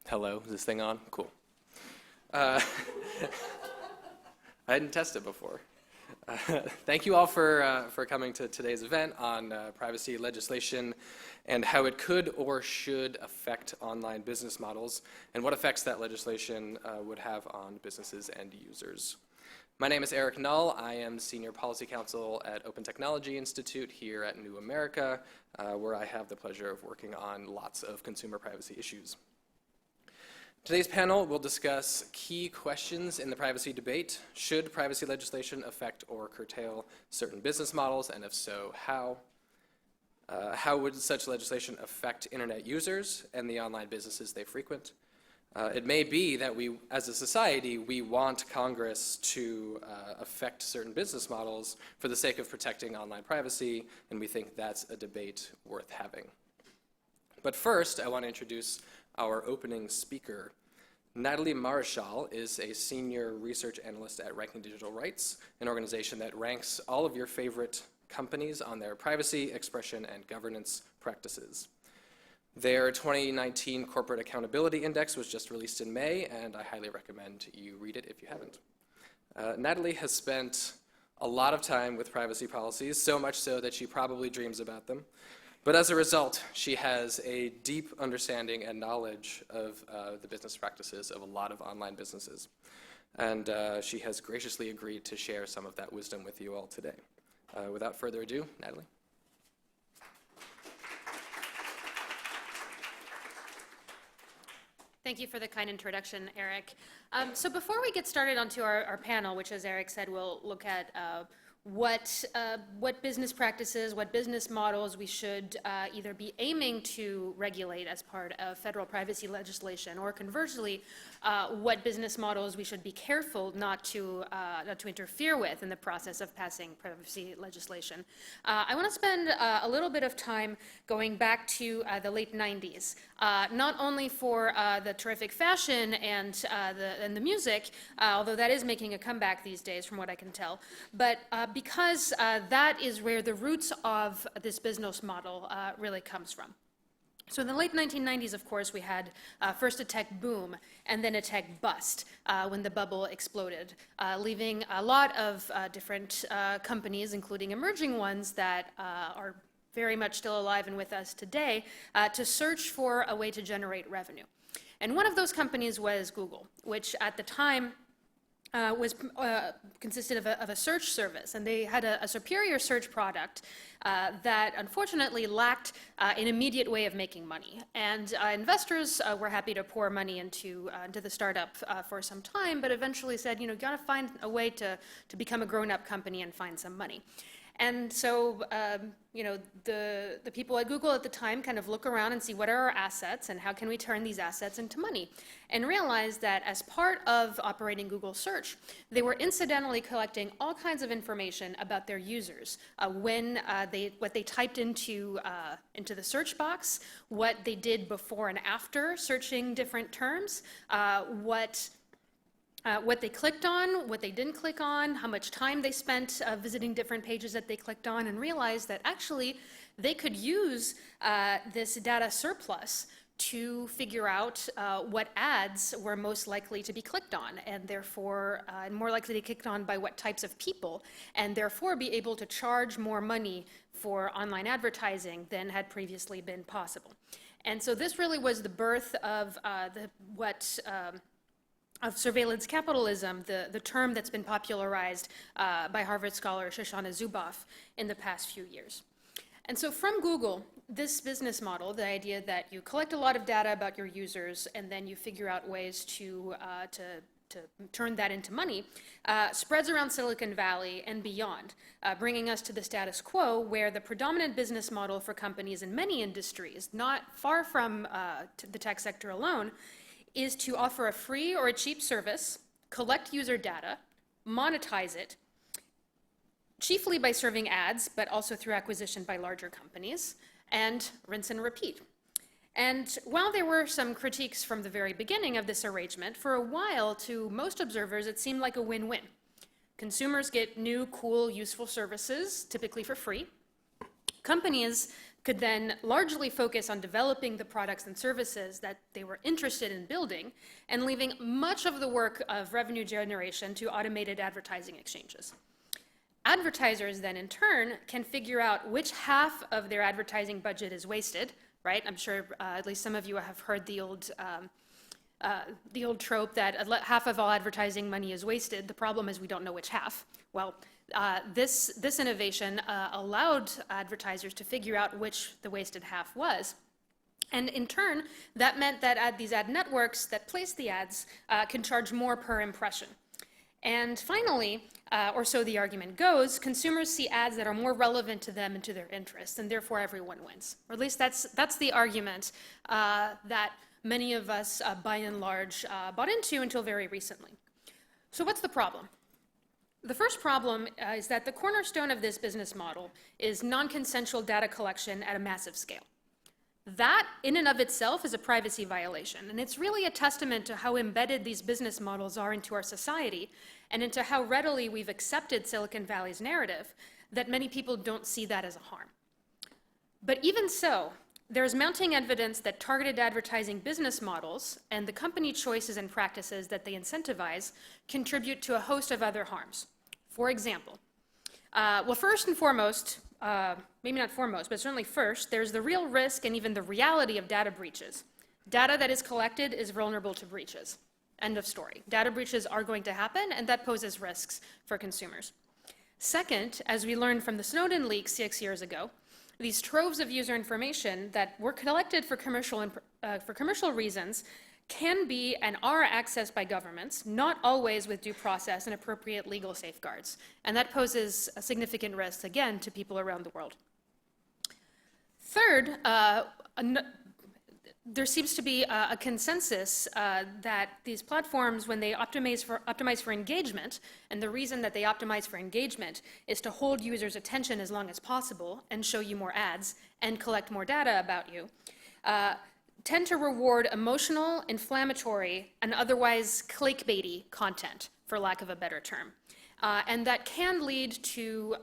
Hello, is this thing on? Cool. I hadn't tested before. Thank you all for coming to today's event on privacy legislation and how it could or should affect online business models and what effects that legislation would have on businesses and users. My name is Eric Null. I am Senior Policy Counsel at Open Technology Institute here at New America, where I have the pleasure of working on lots of consumer privacy issues. Today's panel will discuss key questions in the privacy debate. Should privacy legislation affect or curtail certain business models, and if so, how? How would such legislation affect internet users and the online businesses they frequent? It may be that we, as a society, we want Congress to affect certain business models for the sake of protecting online privacy, and we think that's a debate worth having. But first, I want to introduce our opening speaker. Natalie Marichal is a senior research analyst at Ranking Digital Rights, an organization that ranks all of your favorite companies on their privacy, expression, and governance practices. Their 2019 Corporate Accountability Index was just released in May, and I highly recommend you read it if you haven't. Natalie has spent a lot of time with privacy policies, so much so that she probably dreams about them. But as a result, she has a deep understanding and knowledge of the business practices of a lot of online businesses. And she has graciously agreed to share some of that wisdom with you all today. Without further ado, Natalie. Thank you for the kind introduction, Eric. So before we get started onto our panel, which, as Eric said, we'll look at what business practices, what business models we should either be aiming to regulate as part of federal privacy legislation, or conversely, what business models we should be careful not to interfere with in the process of passing privacy legislation. I want to spend a little bit of time going back to the late 90s, not only for the terrific fashion and the music, although that is making a comeback these days from what I can tell, but because that is where the roots of this business model really comes from. So in the late 1990s, of course, we had first a tech boom and then a tech bust when the bubble exploded, leaving a lot of different companies, including emerging ones that are very much still alive and with us today, to search for a way to generate revenue. And one of those companies was Google, which at the time consisted of a search service, and they had a superior search product that unfortunately lacked an immediate way of making money. And investors were happy to pour money into the startup for some time, but eventually said, you got to find a way to become a grown-up company and find some money. And so, the people at Google at the time kind of look around and see what are our assets and how can we turn these assets into money, and realize that as part of operating Google Search, they were incidentally collecting all kinds of information about their users, what they typed into the search box, what they did before and after searching different terms, what they clicked on, what they didn't click on, how much time they spent visiting different pages that they clicked on, and realized that actually they could use this data surplus to figure out what ads were most likely to be clicked on, and therefore more likely to be clicked on by what types of people, and therefore be able to charge more money for online advertising than had previously been possible. And so this really was the birth of of surveillance capitalism, the term that's been popularized by Harvard scholar Shoshana Zuboff in the past few years. And so from Google, this business model, the idea that you collect a lot of data about your users and then you figure out ways to turn that into money, spreads around Silicon Valley and beyond, bringing us to the status quo where the predominant business model for companies in many industries, not far from the tech sector alone, is to offer a free or a cheap service, collect user data, monetize it, chiefly by serving ads, but also through acquisition by larger companies, and rinse and repeat. And while there were some critiques from the very beginning of this arrangement, for a while, to most observers, it seemed like a win-win. Consumers get new, cool, useful services, typically for free. Companies could then largely focus on developing the products and services that they were interested in building and leaving much of the work of revenue generation to automated advertising exchanges. Advertisers then in turn can figure out which half of their advertising budget is wasted, right? I'm sure at least some of you have heard the old trope that half of all advertising money is wasted. The problem is we don't know which half. Well, this innovation allowed advertisers to figure out which the wasted half was. And in turn, that meant that these ad networks that place the ads can charge more per impression. And finally, or so the argument goes, consumers see ads that are more relevant to them and to their interests, and therefore everyone wins. Or at least that's the argument that many of us, by and large, bought into until very recently. So what's the problem? The first problem is that the cornerstone of this business model is non-consensual data collection at a massive scale. That, in and of itself, is a privacy violation, and it's really a testament to how embedded these business models are into our society and into how readily we've accepted Silicon Valley's narrative that many people don't see that as a harm. But even so, there's mounting evidence that targeted advertising business models and the company choices and practices that they incentivize contribute to a host of other harms. For example, well, first and foremost, maybe not foremost, but certainly first, there's the real risk and even the reality of data breaches. Data that is collected is vulnerable to breaches. End of story. Data breaches are going to happen, and that poses risks for consumers. Second, as we learned from the Snowden leaks 6 years ago, these troves of user information that were collected for commercial reasons can be and are accessed by governments, not always with due process and appropriate legal safeguards. And that poses a significant risk, again, to people around the world. Third, there seems to be a consensus that these platforms, when they optimize for engagement, and the reason that they optimize for engagement is to hold users' attention as long as possible and show you more ads and collect more data about you, tend to reward emotional, inflammatory, and otherwise clickbaity content, for lack of a better term. And that can lead to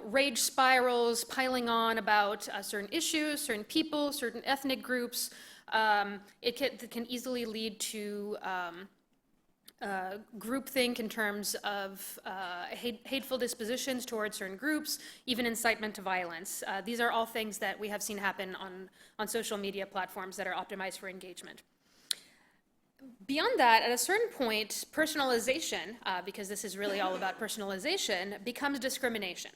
rage spirals piling on about certain issues, certain people, certain ethnic groups. It can easily lead to groupthink in terms of hateful dispositions towards certain groups, even incitement to violence. These are all things that we have seen happen on social media platforms that are optimized for engagement. Beyond that, at a certain point, personalization, because this is really all about personalization, becomes discrimination.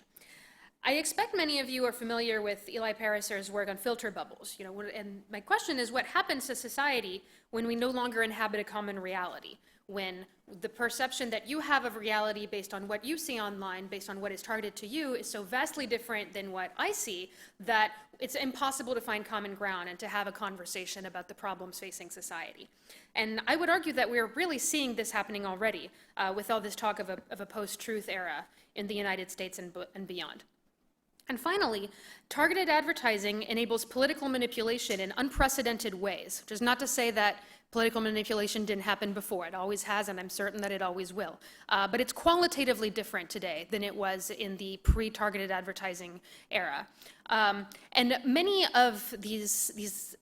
I expect many of you are familiar with Eli Pariser's work on filter bubbles. And my question is, what happens to society when we no longer inhabit a common reality? When the perception that you have of reality based on what you see online, based on what is targeted to you, is so vastly different than what I see that it's impossible to find common ground and to have a conversation about the problems facing society. And I would argue that we're really seeing this happening already with all this talk of a post-truth era in the United States and beyond. And finally, targeted advertising enables political manipulation in unprecedented ways, which is not to say that political manipulation didn't happen before. It always has, and I'm certain that it always will. But it's qualitatively different today than it was in the pre-targeted advertising era. And many of these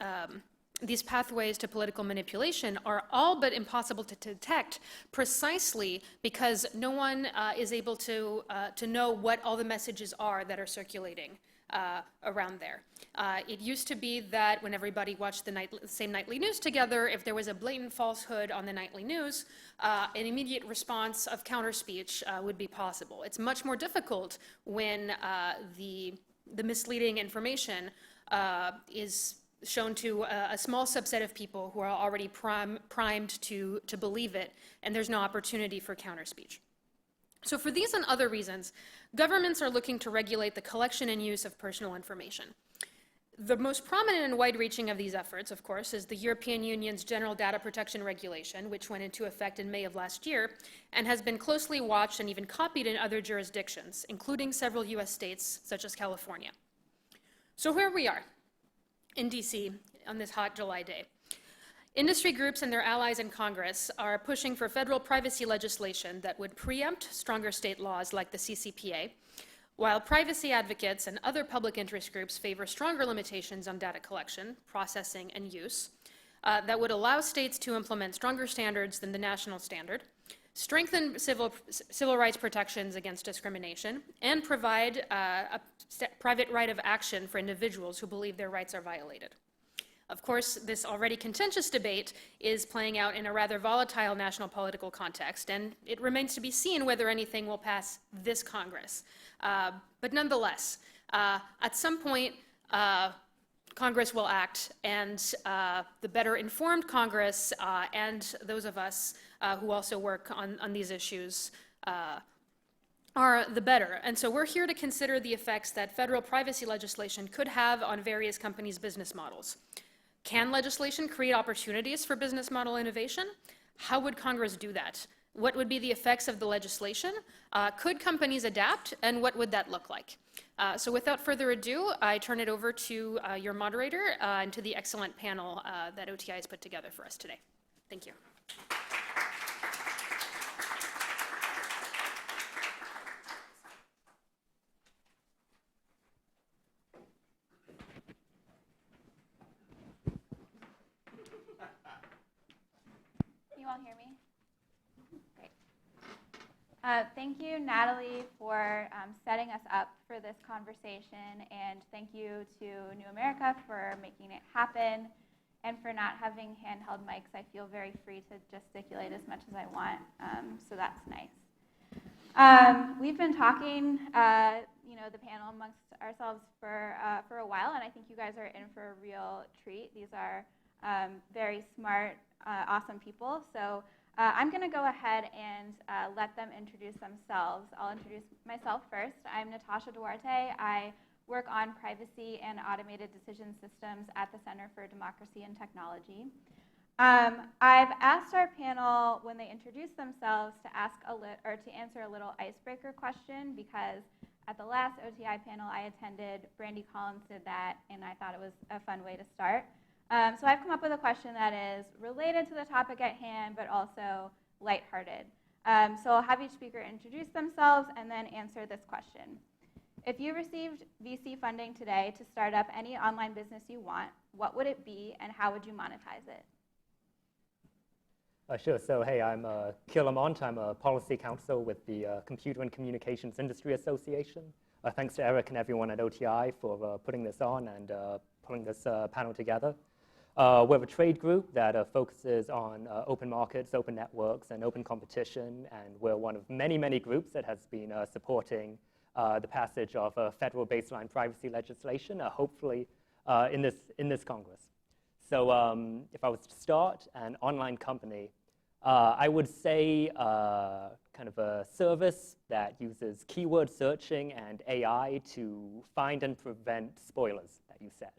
pathways to political manipulation are all but impossible to detect, precisely because no one is able to know what all the messages are that are circulating around there. It used to be that when everybody watched the same nightly news together, if there was a blatant falsehood on the nightly news, an immediate response of counter-speech would be possible. It's much more difficult when the misleading information is shown to a small subset of people who are already primed to believe it, and there's no opportunity for counter-speech. So for these and other reasons, governments are looking to regulate the collection and use of personal information. The most prominent and wide-reaching of these efforts, of course, is the European Union's General Data Protection Regulation, which went into effect in May of last year and has been closely watched and even copied in other jurisdictions, including several US states, such as California. So here we are in DC on this hot July day. Industry groups and their allies in Congress are pushing for federal privacy legislation that would preempt stronger state laws like the CCPA, While privacy advocates and other public interest groups favor stronger limitations on data collection, processing, and use that would allow states to implement stronger standards than the national standard, strengthen civil rights protections against discrimination, and provide a private right of action for individuals who believe their rights are violated. Of course, this already contentious debate is playing out in a rather volatile national political context, and it remains to be seen whether anything will pass this Congress. But nonetheless, at some point, Congress will act, and the better informed Congress and those of us who also work on these issues are the better. And so we're here to consider the effects that federal privacy legislation could have on various companies' business models. Can legislation create opportunities for business model innovation? How would Congress do that? What would be the effects of the legislation? Could companies adapt, and what would that look like? So without further ado, I turn it over to your moderator and to the excellent panel that OTI has put together for us today. Thank you. You all hear me? Great. Thank you, Natalie, for setting us up for this conversation, and thank you to New America for making it happen, and for not having handheld mics. I feel very free to gesticulate as much as I want, so that's nice. We've been talking, the panel amongst ourselves for a while, and I think you guys are in for a real treat. These are very smart, awesome people. So I'm going to go ahead and let them introduce themselves. I'll introduce myself first. I'm Natasha Duarte. I work on privacy and automated decision systems at the Center for Democracy and Technology. I've asked our panel, when they introduce themselves, to answer a little icebreaker question, because at the last OTI panel I attended, Brandy Collins did that, and I thought it was a fun way to start. So I've come up with a question that is related to the topic at hand, but also lighthearted. So I'll have each speaker introduce themselves and then answer this question. If you received VC funding today to start up any online business you want, what would it be and how would you monetize it? Sure. So, hey, I'm Kiel Lamont. I'm a policy counsel with the Computer and Communications Industry Association. Thanks to Eric and everyone at OTI for putting this on and pulling this panel together. We're a trade group that focuses on open markets, open networks, and open competition, and we're one of many, many groups that has been supporting the passage of federal baseline privacy legislation, hopefully in this Congress. So if I was to start an online company, I would say kind of a service that uses keyword searching and AI to find and prevent spoilers that you said.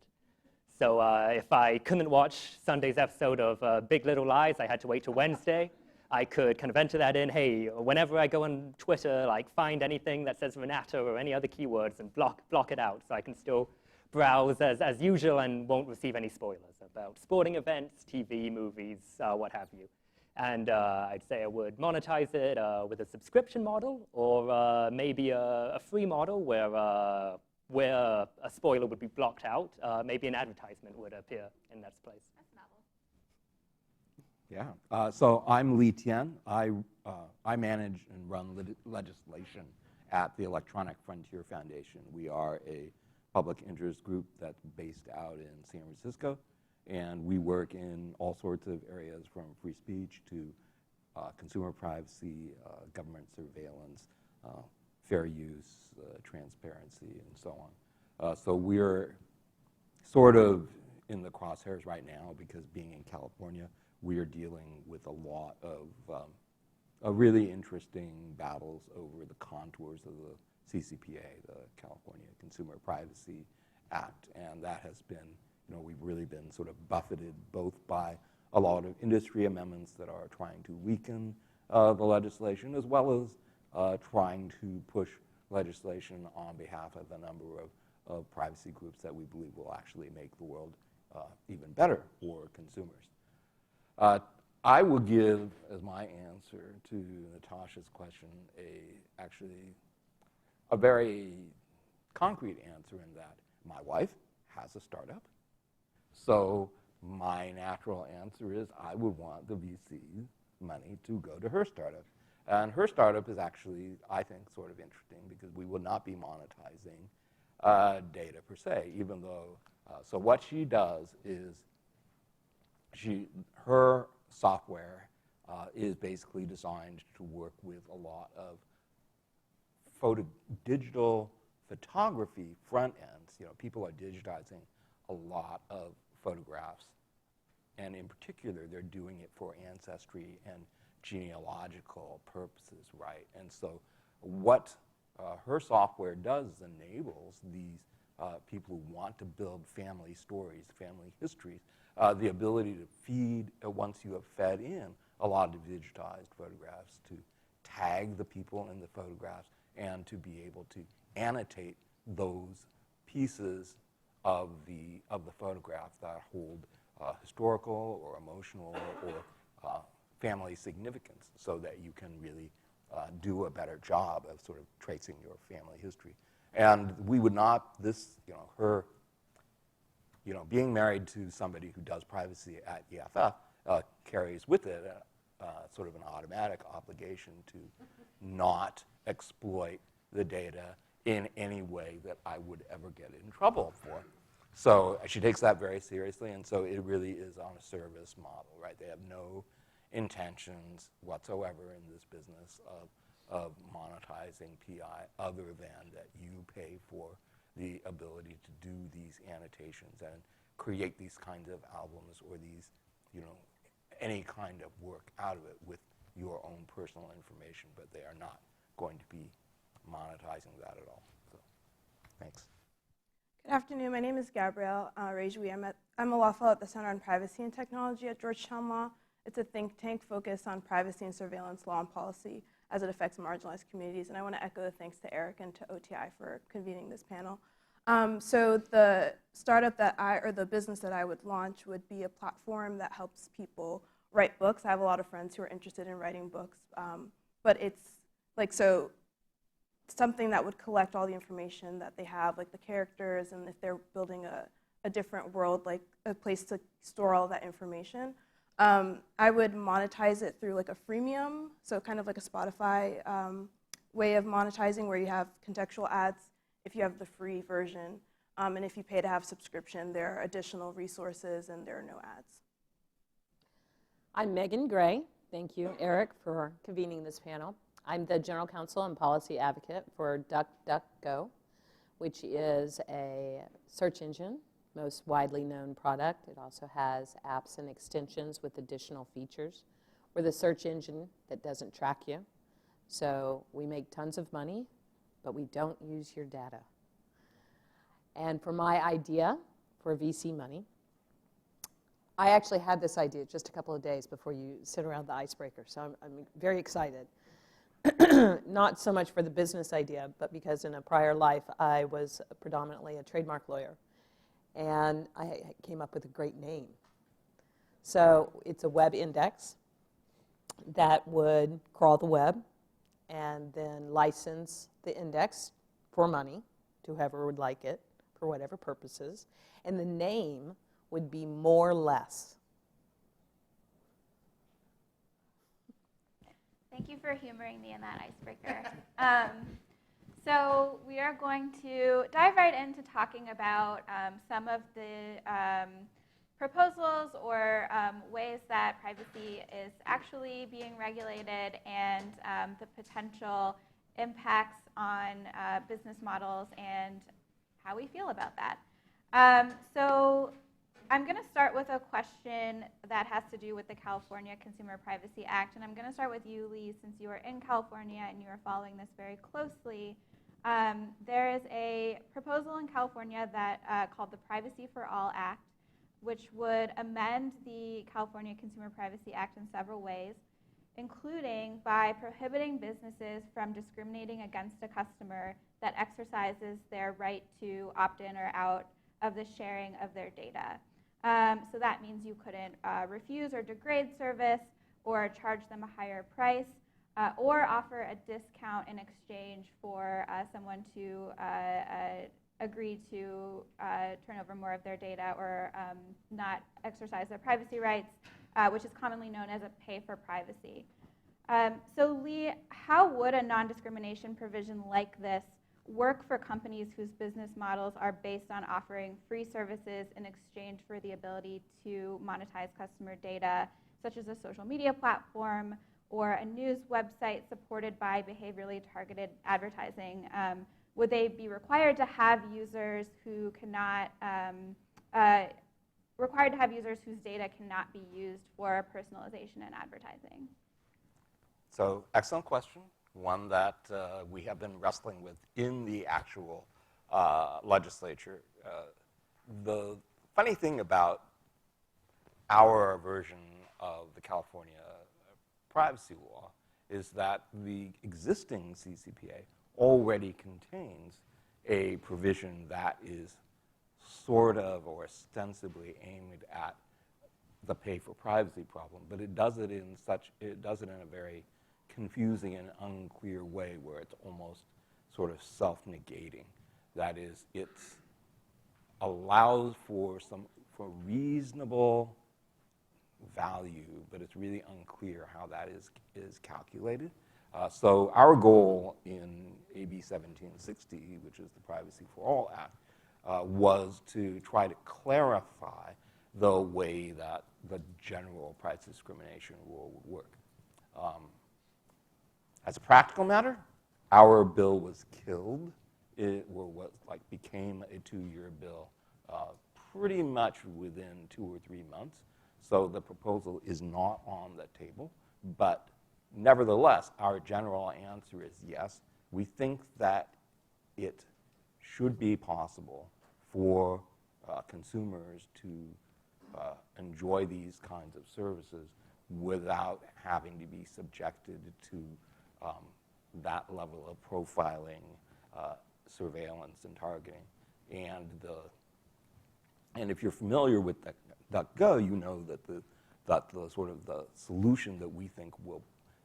So if I couldn't watch Sunday's episode of Big Little Lies, I had to wait till Wednesday. I could kind of enter that in, hey, whenever I go on Twitter, like find anything that says Renata or any other keywords and block it out so I can still browse as usual and won't receive any spoilers about sporting events, TV, movies, what have you. And I'd say I would monetize it with a subscription model or maybe a free model where a spoiler would be blocked out. Maybe an advertisement would appear in that place. That's novel. Yeah. So I'm Tian. I manage and run legislation at the Electronic Frontier Foundation. We are a public interest group that's based out in San Francisco, and we work in all sorts of areas from free speech to consumer privacy, government surveillance, fair use, transparency, and so on. So we're sort of in the crosshairs right now because being in California, we are dealing with a lot of really interesting battles over the contours of the CCPA, the California Consumer Privacy Act, and that has been, we've really been sort of buffeted both by a lot of industry amendments that are trying to weaken the legislation, as well as trying to push legislation on behalf of a number of privacy groups that we believe will actually make the world even better for consumers. I will give, as my answer to Natasha's question, a very concrete answer in that my wife has a startup. So my natural answer is I would want the VC money to go to her startup. And her startup is actually, I think, sort of interesting because we will not be monetizing data per se, even though, so what she does is her software is basically designed to work with a lot of digital photography front ends. You know, people are digitizing a lot of photographs, and in particular, they're doing it for ancestry and genealogical purposes, right? And so what her software does is enables these people who want to build family stories, family histories, the ability to feed, once you have fed in a lot of digitized photographs, to tag the people in the photographs and to be able to annotate those pieces of the photograph that hold historical or emotional or family significance, so that you can really do a better job of sort of tracing your family history. And we would not, her, being married to somebody who does privacy at EFF carries with it sort of an automatic obligation to not exploit the data in any way that I would ever get in trouble for. So she takes that very seriously, and so it really is on a service model, right? They have no intentions whatsoever in this business of monetizing PI other than that you pay for the ability to do these annotations and create these kinds of albums or these, any kind of work out of it with your own personal information, but they are not going to be monetizing that at all. So, thanks. Good afternoon. My name is Gabrielle Wright. I'm a law fellow at the Center on Privacy and Technology at Georgetown Law. It's a think tank focused on privacy and surveillance law and policy as it affects marginalized communities. And I want to echo the thanks to Eric and to OTI for convening this panel. So the startup or the business that I would launch would be a platform that helps people write books. I have a lot of friends who are interested in writing books, but it's something that would collect all the information that they have, like the characters, and if they're building a different world, like a place to store all of that information. I would monetize it through like a freemium, so kind of like a Spotify way of monetizing where you have contextual ads if you have the free version. And if you pay to have subscription, there are additional resources and there are no ads. I'm Megan Gray. Thank you, Eric, for convening this panel. I'm the General Counsel and Policy Advocate for DuckDuckGo, which is a search engine, most widely known product. It also has apps and extensions with additional features. We're the search engine that doesn't track you. So we make tons of money, but we don't use your data. And for my idea for VC money, I actually had this idea just a couple of days before you sit around the icebreaker, so I'm very excited. Not so much for the business idea, but because in a prior life I was predominantly a trademark lawyer, and I came up with a great name. So it's a web index that would crawl the web and then license the index for money to whoever would like it for whatever purposes, and the name would be more less. Thank you for humoring me in that icebreaker. So we are going to dive right into talking about some of the proposals or ways that privacy is actually being regulated and the potential impacts on business models and how we feel about that. So I'm going to start with a question that has to do with the California Consumer Privacy Act, and I'm going to start with you, Lee, since you are in California and you are following this very closely. There is a proposal in California that called the Privacy for All Act, which would amend the California Consumer Privacy Act in several ways, including by prohibiting businesses from discriminating against a customer that exercises their right to opt in or out of the sharing of their data. So that means you couldn't refuse or degrade service or charge them a higher price or offer a discount in exchange for someone to agree to turn over more of their data or not exercise their privacy rights, which is commonly known as a pay for privacy. So Lee, how would a non-discrimination provision like this work for companies whose business models are based on offering free services in exchange for the ability to monetize customer data, such as a social media platform or a news website supported by behaviorally targeted advertising? Would they be required to have users who cannot, required to have users whose data cannot be used for personalization and advertising? So, excellent question, one that we have been wrestling with in the actual legislature. The funny thing about our version of the California privacy law is that the existing CCPA already contains a provision that is sort of or ostensibly aimed at the pay for privacy problem, but it does it in a very confusing and unclear way where it's almost sort of self-negating. That is, it allows for reasonable value, but it's really unclear how that is calculated. So our goal in AB 1760, which is the Privacy for All Act, was to try to clarify the way that the general price discrimination rule would work. As a practical matter, our bill was killed. It became a 2-year bill pretty much within 2 or 3 months. So the proposal is not on the table. But nevertheless, our general answer is yes. We think that it should be possible for consumers to enjoy these kinds of services without having to be subjected to that level of profiling, surveillance, and targeting. And if you're familiar with DuckDuckGo, you know that the sort of the solution that we think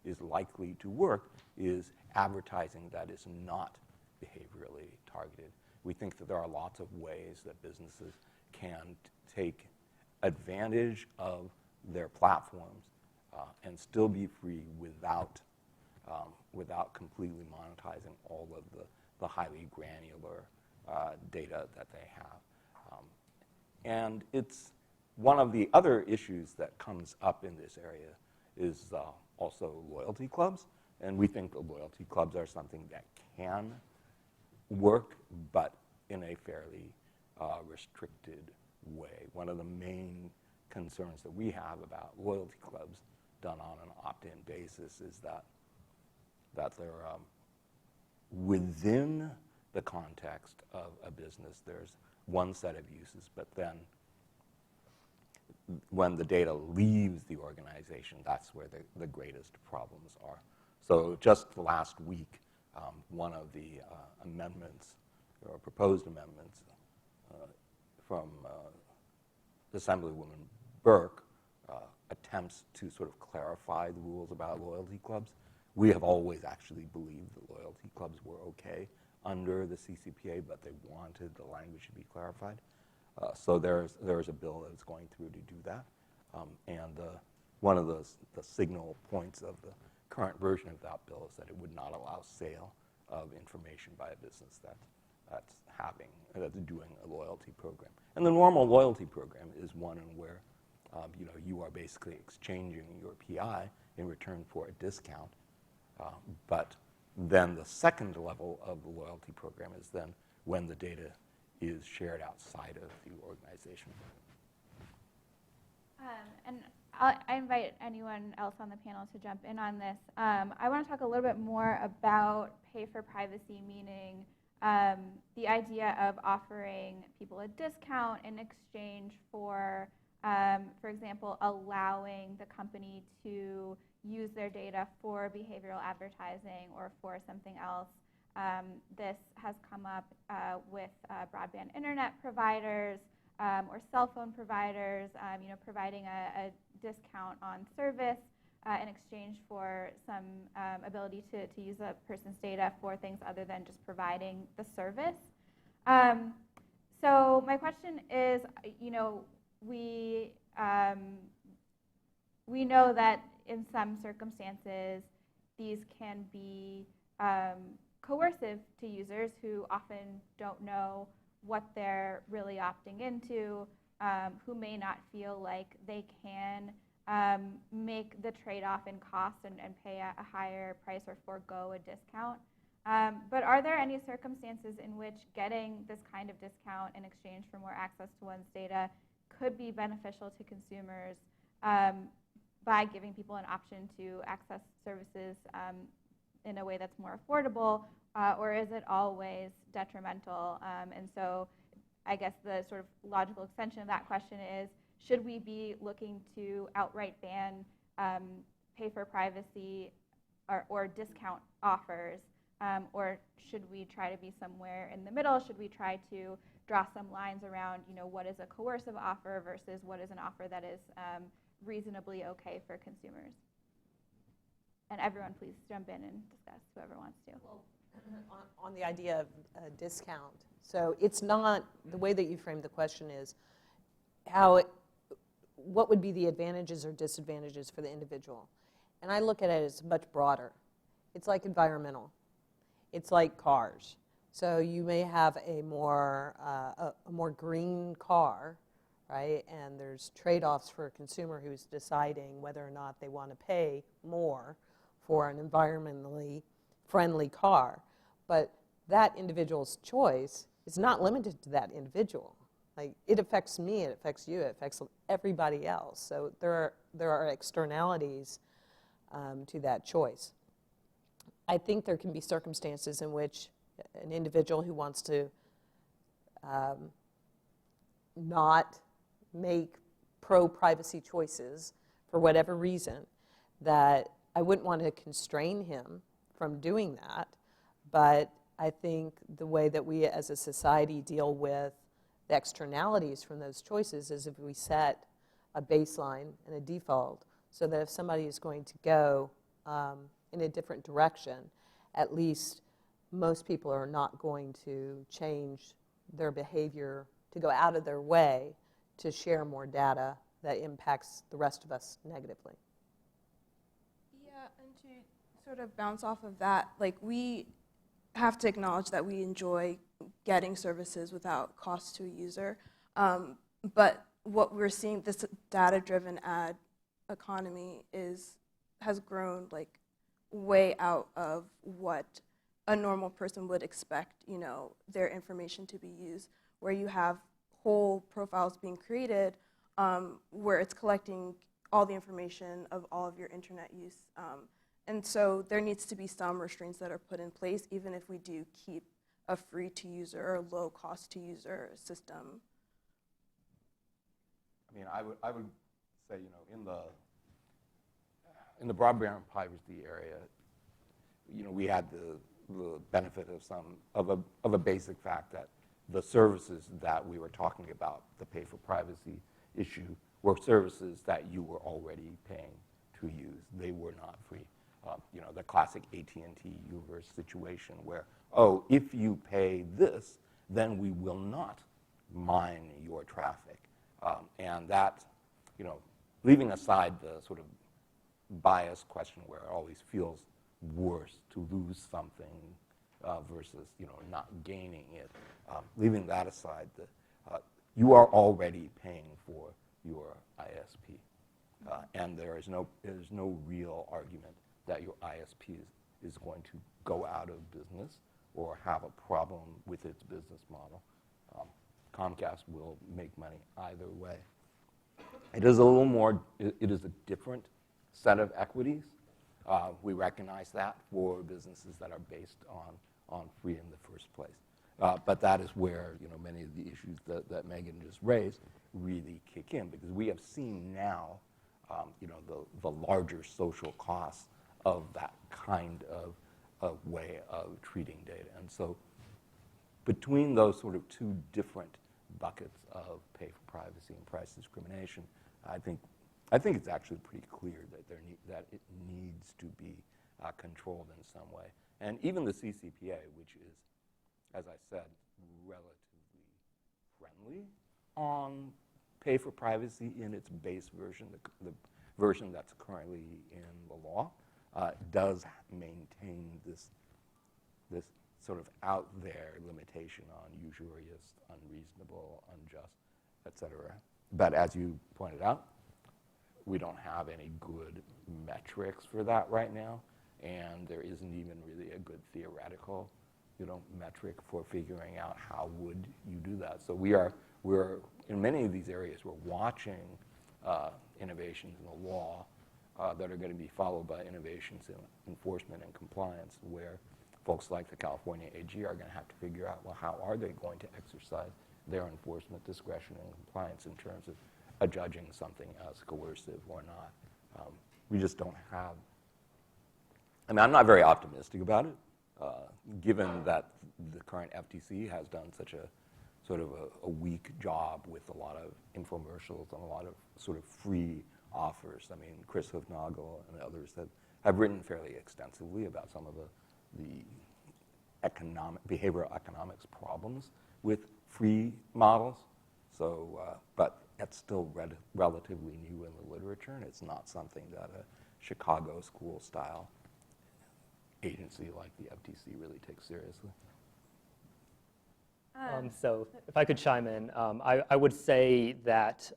is likely to work is advertising that is not behaviorally targeted. We think that there are lots of ways that businesses can take advantage of their platforms and still be free without completely monetizing all of the highly granular data that they have. And it's one of the other issues that comes up in this area is also loyalty clubs. And we think the loyalty clubs are something that can work, but in a fairly restricted way. One of the main concerns that we have about loyalty clubs done on an opt-in basis is that they're within the context of a business, there's one set of uses, but then when the data leaves the organization, that's where the greatest problems are. So just last week, one of the amendments, or proposed amendments from Assemblywoman Burke attempts to sort of clarify the rules about loyalty clubs. We have always actually believed that loyalty clubs were okay under the CCPA, but they wanted the language to be clarified. So there's a bill that's going through to do that. And one of the signal points of the current version of that bill is that it would not allow sale of information by a business that's doing a loyalty program. And the normal loyalty program is one in where you are basically exchanging your PI in return for a discount. But then the second level of the loyalty program is then when the data is shared outside of the organization. And I invite anyone else on the panel to jump in on this. I want to talk a little bit more about pay for privacy, meaning the idea of offering people a discount in exchange for example, allowing the company to use their data for behavioral advertising or for something else. This has come up with broadband internet providers or cell phone providers, providing a discount on service in exchange for some ability to use a person's data for things other than just providing the service. So my question is, we know that in some circumstances these can be coercive to users who often don't know what they're really opting into, who may not feel like they can make the trade-off in cost and pay a higher price or forego a discount. But are there any circumstances in which getting this kind of discount in exchange for more access to one's data could be beneficial to consumers by giving people an option to access services in a way that's more affordable, or is it always detrimental? And so I guess the sort of logical extension of that question is, should we be looking to outright ban pay for privacy or discount offers, or should we try to be somewhere in the middle? Should we try to draw some lines around, what is a coercive offer versus what is an offer that is reasonably okay for consumers? And everyone, please jump in and discuss, whoever wants to. Well, on the idea of a discount, so it's not, the way that you framed the question is what would be the advantages or disadvantages for the individual? And I look at it as much broader. It's like environmental. It's like cars. So you may have a more green car, right? And there's trade-offs for a consumer who's deciding whether or not they want to pay more for an environmentally friendly car. But that individual's choice is not limited to that individual. Like, it affects me, it affects you, it affects everybody else. So there are externalities to that choice. I think there can be circumstances in which an individual who wants to not make pro-privacy choices for whatever reason, that I wouldn't want to constrain him from doing that. But I think the way that we as a society deal with the externalities from those choices is if we set a baseline and a default, so that if somebody is going to go in a different direction, at least most people are not going to change their behavior to go out of their way to share more data that impacts the rest of us negatively. Yeah, and to sort of bounce off of that, like, we have to acknowledge that we enjoy getting services without cost to a user. But what we're seeing, this data-driven ad economy has grown like way out of what a normal person would expect, their information to be used, where you have whole profiles being created where it's collecting all the information of all of your internet use. And so there needs to be some restraints that are put in place, even if we do keep a free-to-user or low-cost-to-user system. I mean, I would say, in the broadband privacy area, we had the benefit of a basic fact that the services that we were talking about, the pay for privacy issue, were services that you were already paying to use. They were not free. The classic AT&T Uverse situation where, if you pay this, then we will not mine your traffic. And that, leaving aside the sort of bias question where it always feels worse to lose something versus, not gaining it, leaving that aside, you are already paying for your ISP. And there is no real argument that your ISP is going to go out of business or have a problem with its business model. Comcast will make money either way. It is a different set of equities. We recognize that for businesses that are based on free in the first place. But that is where many of the issues that Megan just raised really kick in, because we have seen now the larger social costs of that kind of way of treating data. And so between those sort of two different buckets of pay for privacy and price discrimination, I think I think it's actually pretty clear that that it needs to be controlled in some way. And even the CCPA, which is, as I said, relatively friendly on pay for privacy in its base version, the version that's currently in the law, does maintain this sort of out there limitation on usurious, unreasonable, unjust, et cetera. But as you pointed out, we don't have any good metrics for that right now, and there isn't even really a good theoretical, metric for figuring out how would you do that. So we're in many of these areas, we're watching innovations in the law that are going to be followed by innovations in enforcement and compliance, where folks like the California AG are going to have to figure out, well, how are they going to exercise their enforcement discretion and compliance in terms of adjudging something as coercive or not. We just don't have, I'm not very optimistic about it, given that the current FTC has done such a sort of a weak job with a lot of infomercials and a lot of sort of free offers. I mean, Chris Hoofnagel and others have written fairly extensively about some of the behavioral economics problems with free models. So, but that's still relatively new in the literature, and it's not something that a Chicago school-style agency like the FTC really takes seriously. So if I could chime in, I would say that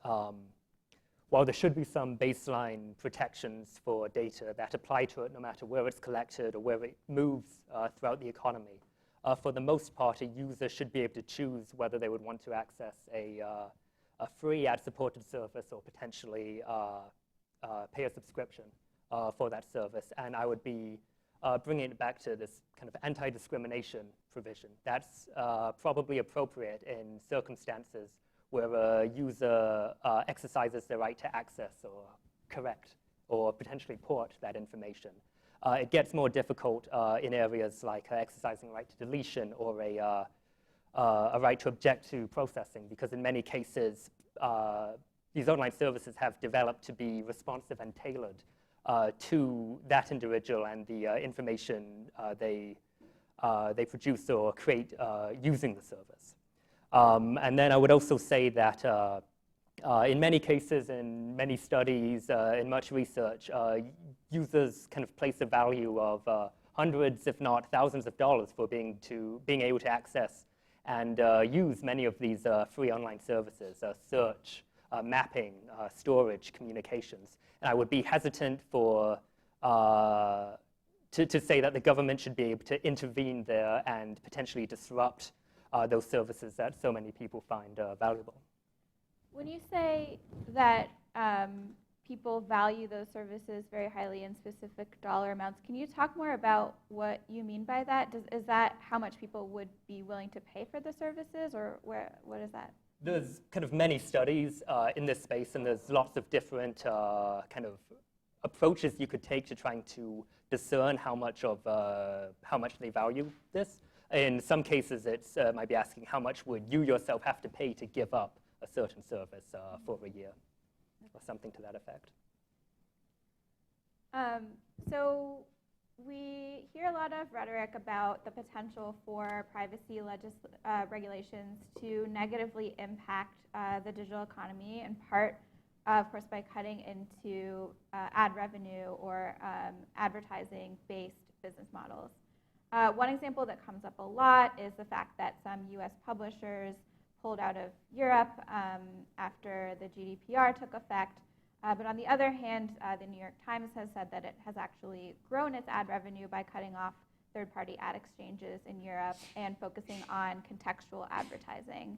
while there should be some baseline protections for data that apply to it no matter where it's collected or where it moves throughout the economy, for the most part, a user should be able to choose whether they would want to access a free ad-supported service or potentially pay a subscription for that service. And I would be bringing it back to this kind of anti-discrimination provision. That's probably appropriate in circumstances where a user exercises their right to access or correct or potentially port that information. It gets more difficult in areas like exercising right to deletion or a right to object to processing, because in many cases, these online services have developed to be responsive and tailored to that individual and the information they produce or create using the service. And then I would also say that in many cases, in many studies, in much research, users kind of place a value of hundreds, if not thousands of dollars for being able to access and use many of these free online services, search, mapping, storage, communications. And I would be hesitant to say that the government should be able to intervene there and potentially disrupt those services that so many people find valuable. When you say that people value those services very highly in specific dollar amounts, can you talk more about what you mean by that? Is that how much people would be willing to pay for the services, or what is that? There's kind of many studies in this space, and there's lots of different kind of approaches you could take to trying to discern how much they value this. In some cases, it might be asking how much would you yourself have to pay to give up a certain service for a year, or something to that effect. So we hear a lot of rhetoric about the potential for privacy regulations to negatively impact the digital economy, in part, of course, by cutting into ad revenue or advertising-based business models. One example that comes up a lot is the fact that some US publishers pulled out of Europe after the GDPR took effect. But on the other hand, the New York Times has said that it has actually grown its ad revenue by cutting off third-party ad exchanges in Europe and focusing on contextual advertising.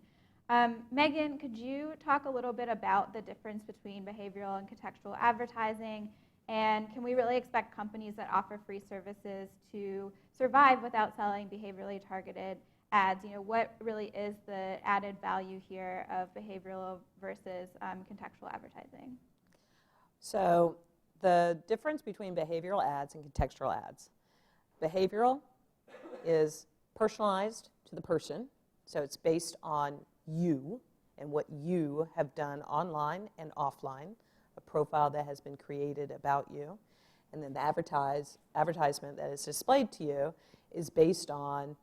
Megan, could you talk a little bit about the difference between behavioral and contextual advertising? And can we really expect companies that offer free services to survive without selling behaviorally targeted ads? You know, what really is the added value here of behavioral versus contextual advertising? So the difference between behavioral ads and contextual ads. Behavioral is personalized to the person, so it's based on you and what you have done online and offline a profile that has been created about you. And then the advertisement that is displayed to you is based on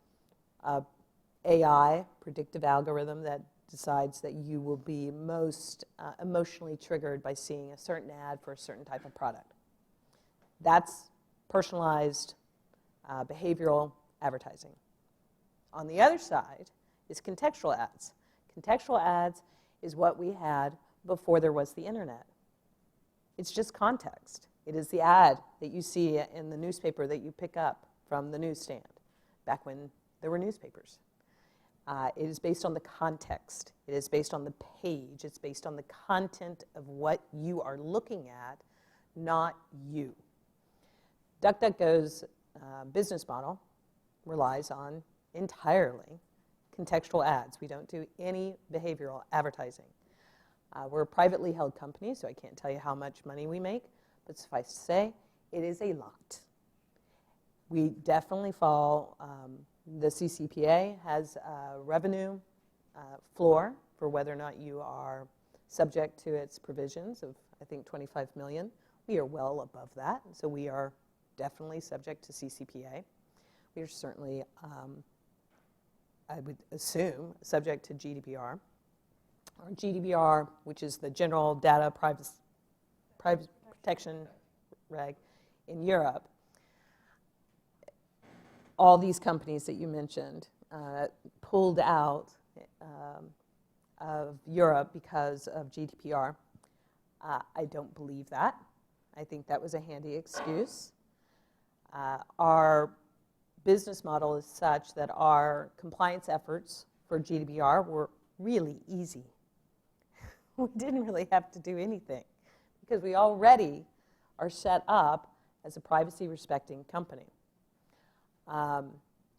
AI, predictive algorithm that decides that you will be most emotionally triggered by seeing a certain ad for a certain type of product. That's personalized behavioral advertising. On the other side is contextual ads. Contextual ads is what we had before there was the internet. It's just context. It is the ad that you see in the newspaper that you pick up from the newsstand, back when there were newspapers. It is based on the context. It is based on the page. It's based on the content of what you are looking at, not you. DuckDuckGo's business model relies on entirely contextual ads. We don't do any behavioral advertising. We're a privately held company, so I can't tell you how much money we make, but suffice to say, it is a lot. We definitely fall, the CCPA has a revenue floor for whether or not you are subject to its provisions of, I think, 25 million. We are well above that, so we are definitely subject to CCPA. We are certainly, I would assume, subject to GDPR. Or GDPR, which is the General Data Privacy Protection Reg in Europe. All these companies that you mentioned pulled out of Europe because of GDPR. I don't believe that. I think that was a handy excuse. Our business model is such that our compliance efforts for GDPR were really easy. We didn't really have to do anything because we already are set up as a privacy-respecting company.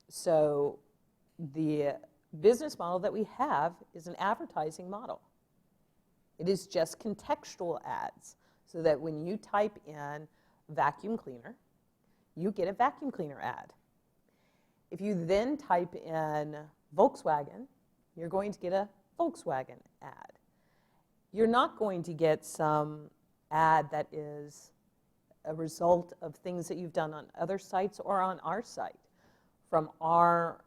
So the business model that we have is an advertising model. It is just contextual ads, so that when you type in vacuum cleaner, you get a vacuum cleaner ad. If you then type in Volkswagen, you're going to get a Volkswagen ad. You're not going to get some ad that is a result of things that you've done on other sites or on our site. From our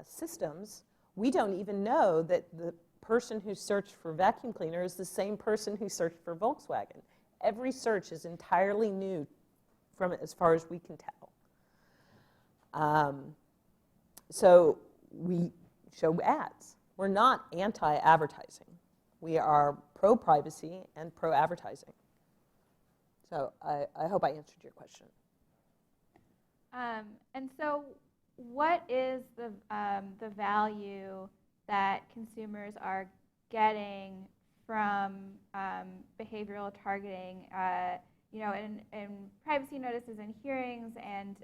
systems, we don't even know that the person who searched for vacuum cleaner is the same person who searched for Volkswagen. Every search is entirely new from as far as we can tell. So we show ads. We're not anti-advertising. We are pro-privacy and pro-advertising. So I hope I answered your question. And so what is the value that consumers are getting from behavioral targeting, in privacy notices and hearings, and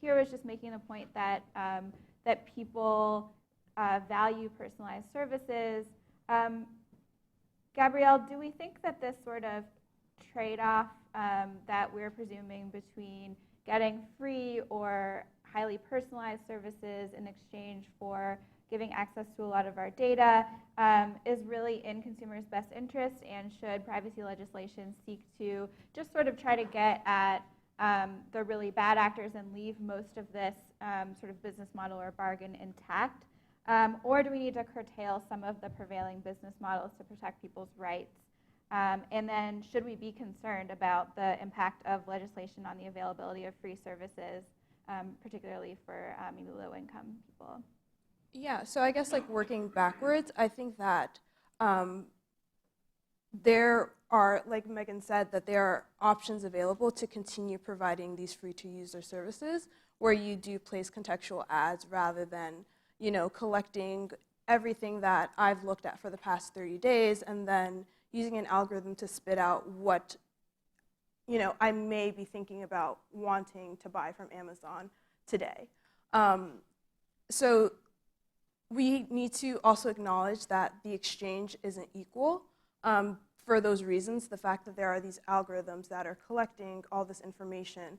Kira was just making the point that that people value personalized services. Gabrielle, do we think that this sort of trade-off that we're presuming between getting free or highly personalized services in exchange for giving access to a lot of our data is really in consumers' best interest, and should privacy legislation seek to just sort of try to get at the really bad actors and leave most of this sort of business model or bargain intact? Or do we need to curtail some of the prevailing business models to protect people's rights? And then should we be concerned about the impact of legislation on the availability of free services, particularly for maybe low-income people? Yeah, so I guess like working backwards, I think that there are, like Megan said, that there are options available to continue providing these free-to-user services where you do place contextual ads rather than, collecting everything that I've looked at for the past 30 days and then using an algorithm to spit out what, I may be thinking about wanting to buy from Amazon today. So we need to also acknowledge that the exchange isn't equal. For those reasons, the fact that there are these algorithms that are collecting all this information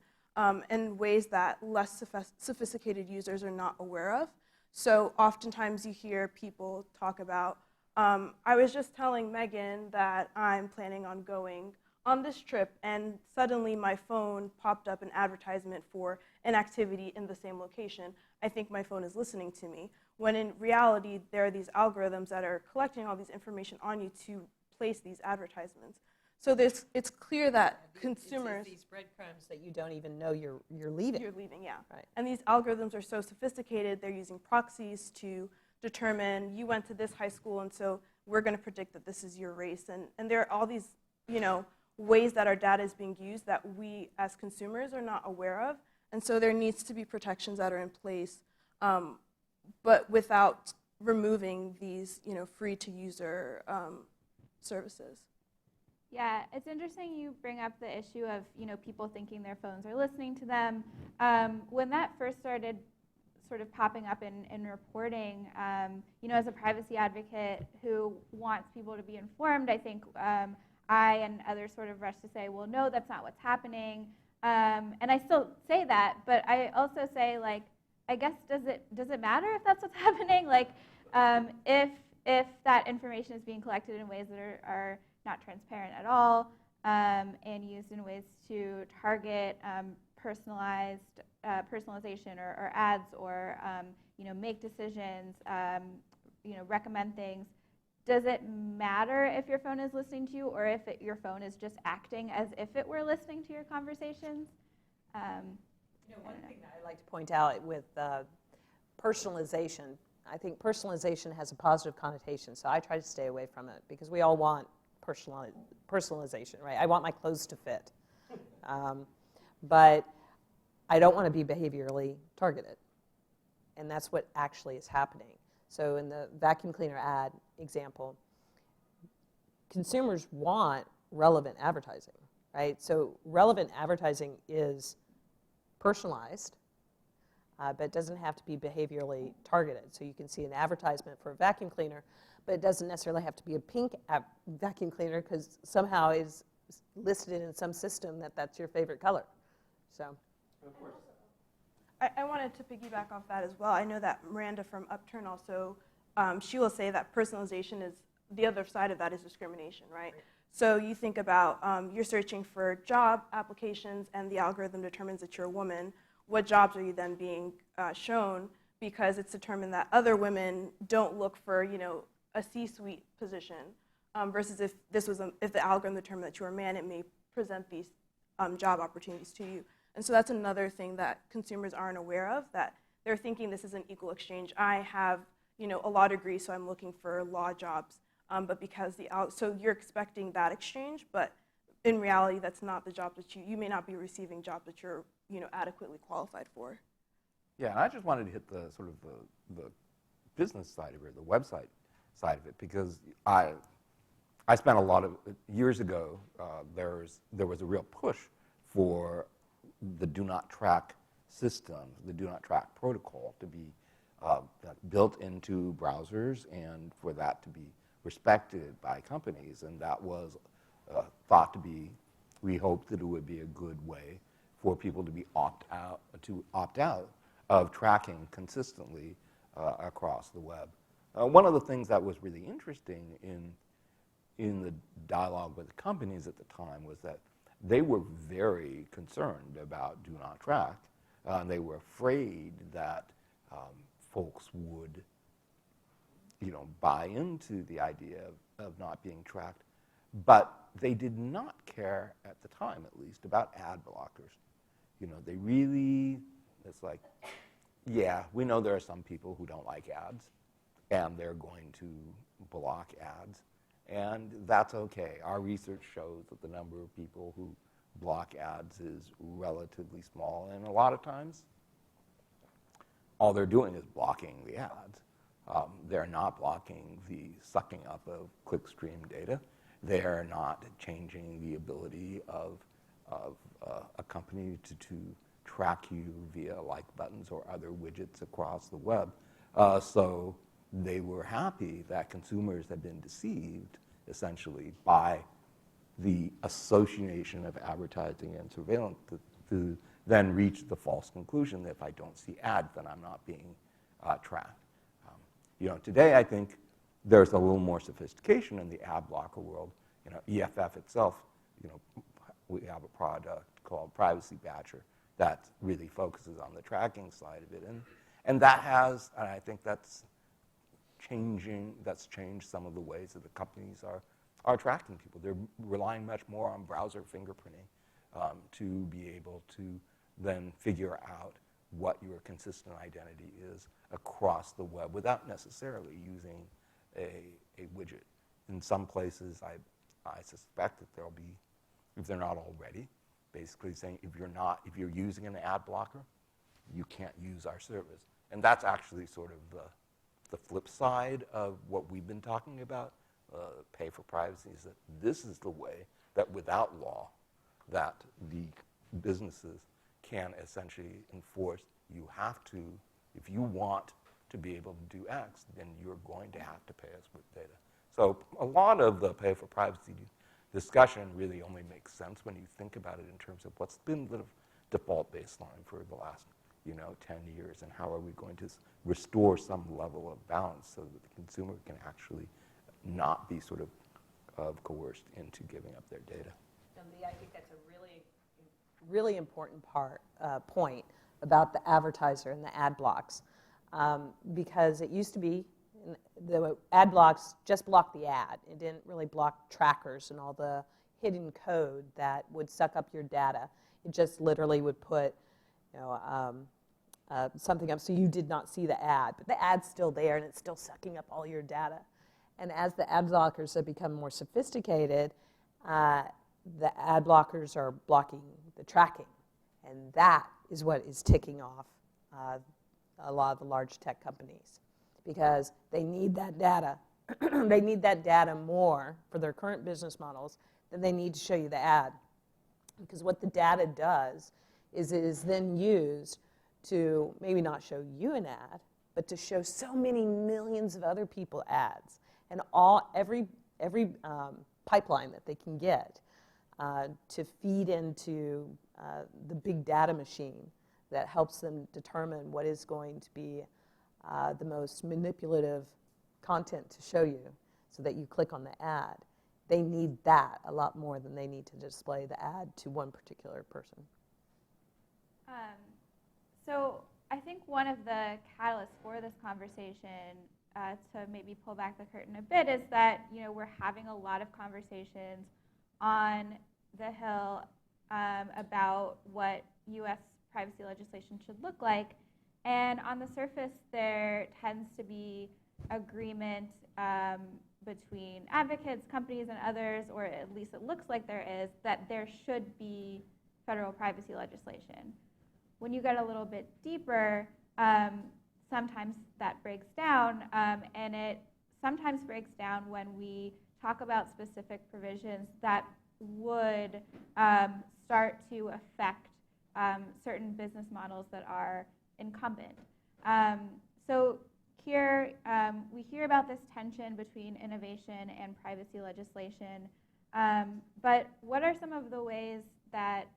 in ways that less sophisticated users are not aware of. So oftentimes you hear people talk about, I was just telling Megan that I'm planning on going on this trip, and suddenly my phone popped up an advertisement for an activity in the same location. I think my phone is listening to me, when in reality, there are these algorithms that are collecting all these information on you to place these advertisements. So it's clear that consumers... It's these breadcrumbs that you don't even know you're leaving. You're leaving, yeah. Right. And these algorithms are so sophisticated, they're using proxies to determine you went to this high school, and so we're going to predict that this is your race. And there are all these, ways that our data is being used that we as consumers are not aware of. And so there needs to be protections that are in place, but without removing these, free-to-user services. Yeah, it's interesting you bring up the issue of, people thinking their phones are listening to them. When that first started sort of popping up in reporting, as a privacy advocate who wants people to be informed, I think I and others sort of rush to say, well, no, that's not what's happening. And I still say that, but I also say, I guess, does it matter if that's what's happening? If that information is being collected in ways that are not transparent at all, and used in ways to target personalization or ads, or make decisions, recommend things. Does it matter if your phone is listening to you, or if your phone is just acting as if it were listening to your conversations? One thing that I like to point out with personalization, I think personalization has a positive connotation, so I try to stay away from it, because we all want personalization, right? I want my clothes to fit. But I don't want to be behaviorally targeted. And that's what actually is happening. So in the vacuum cleaner ad example, consumers want relevant advertising, right? So relevant advertising is personalized, but it doesn't have to be behaviorally targeted. So you can see an advertisement for a vacuum cleaner, but it doesn't necessarily have to be a pink vacuum cleaner, because somehow it's listed in some system that that's your favorite color. So. Of course. I wanted to piggyback off that as well. I know that Miranda from Upturn also, she will say that personalization is, the other side of that is discrimination, right? So you think about, you're searching for job applications, and the algorithm determines that you're a woman. What jobs are you then being shown? Because it's determined that other women don't look for, a C-suite position, versus if the algorithm determined that you're a man, it may present these job opportunities to you. And so that's another thing that consumers aren't aware of, that they're thinking this is an equal exchange. I have, a law degree, so I'm looking for law jobs. But because so you're expecting that exchange, but in reality, that's not the job that you may not be receiving jobs that you're, adequately qualified for. Yeah, and I just wanted to hit the sort of the business side of it, the website side of it, because I spent a lot of years ago. There was a real push for the do not track system, the do not track protocol, to be built into browsers, and for that to be respected by companies. And that was thought to be, we hoped that it would be a good way for people to be opt out of tracking consistently across the web. One of the things that was really interesting in the dialogue with the companies at the time was that they were very concerned about do not track. They were afraid that folks would, buy into the idea of not being tracked. But they did not care, at the time at least, about ad blockers. They really, it's like, yeah, we know there are some people who don't like ads, and they're going to block ads. And that's okay. Our research shows that the number of people who block ads is relatively small, and a lot of times all they're doing is blocking the ads. They're not blocking the sucking up of clickstream data. They're not changing the ability of a company to track you via like buttons or other widgets across the web. So they were happy that consumers had been deceived, essentially, by the association of advertising and surveillance to then reach the false conclusion that if I don't see ads, then I'm not being tracked. Today I think there's a little more sophistication in the ad blocker world. EFF itself, we have a product called Privacy Badger that really focuses on the tracking side of it. And that has, and I think that's changed some of the ways that the companies are tracking people. They're relying much more on browser fingerprinting to be able to then figure out what your consistent identity is across the web without necessarily using a widget. In some places, I suspect that there'll be, if they're not already, basically saying if you're using an ad blocker, you can't use our service. And that's actually sort of the flip side of what we've been talking about, pay for privacy, is that this is the way that without law, that the businesses can essentially enforce, you have to, if you want to be able to do X, then you're going to have to pay us with data. So a lot of the pay for privacy discussion really only makes sense when you think about it in terms of what's been the default baseline for the last 10 years, and how are we going to restore some level of balance so that the consumer can actually not be sort of coerced into giving up their data. I think that's a really important point about the advertiser and the ad blocks, because it used to be the ad blocks just blocked the ad. It didn't really block trackers and all the hidden code that would suck up your data. It just literally would put something up so you did not see the ad, but the ad's still there and it's still sucking up all your data. And as the ad blockers have become more sophisticated, the ad blockers are blocking the tracking, and that is what is ticking off a lot of the large tech companies, because they need that data. They need that data more for their current business models than they need to show you the ad, because what the data does is it is then used to maybe not show you an ad, but to show so many millions of other people ads, and every pipeline that they can get to feed into the big data machine that helps them determine what is going to be the most manipulative content to show you so that you click on the ad. They need that a lot more than they need to display the ad to one particular person. So I think one of the catalysts for this conversation, to maybe pull back the curtain a bit, is that we're having a lot of conversations on the Hill about what U.S. privacy legislation should look like, and on the surface there tends to be agreement between advocates, companies, and others, or at least it looks like there is, that there should be federal privacy legislation. When you get a little bit deeper, sometimes that breaks down, and it sometimes breaks down when we talk about specific provisions that would start to affect certain business models that are incumbent. So here, we hear about this tension between innovation and privacy legislation, but what are some of the ways that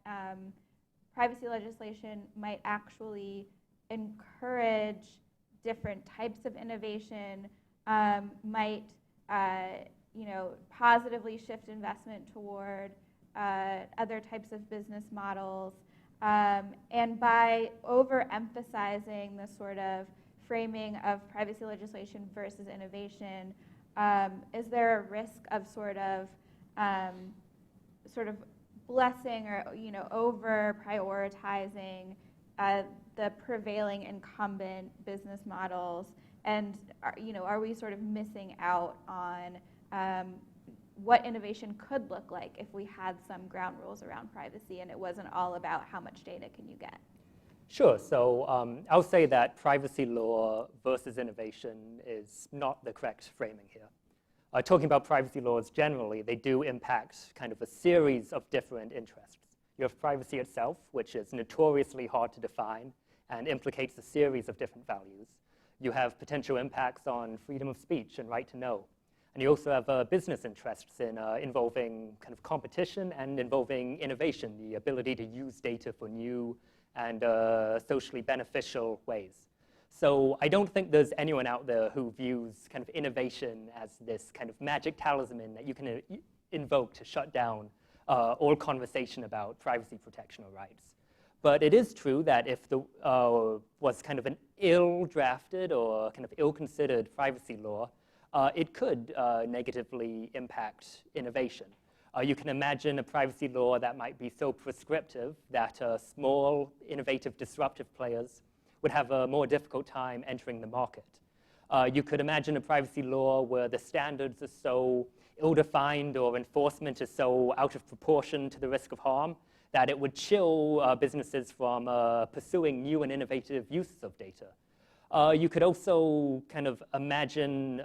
privacy legislation might actually encourage different types of innovation, might positively shift investment toward other types of business models, and by overemphasizing the sort of framing of privacy legislation versus innovation, is there a risk of sort of blessing or over prioritizing the prevailing incumbent business models, and are we sort of missing out on what innovation could look like if we had some ground rules around privacy and it wasn't all about how much data can you get? Sure. So I'll say that privacy law versus innovation is not the correct framing here. Talking about privacy laws generally, they do impact kind of a series of different interests. You have privacy itself, which is notoriously hard to define and implicates a series of different values. You have potential impacts on freedom of speech and right to know. And you also have business interests in involving kind of competition and involving innovation, the ability to use data for new and socially beneficial ways. So I don't think there's anyone out there who views kind of innovation as this kind of magic talisman that you can invoke to shut down all conversation about privacy protection or rights. But it is true that if there was kind of an ill-drafted or kind of ill-considered privacy law, it could negatively impact innovation. You can imagine a privacy law that might be so prescriptive that small, innovative, disruptive players would have a more difficult time entering the market. You could imagine a privacy law where the standards are so ill-defined or enforcement is so out of proportion to the risk of harm that it would chill businesses from pursuing new and innovative uses of data. You could also kind of imagine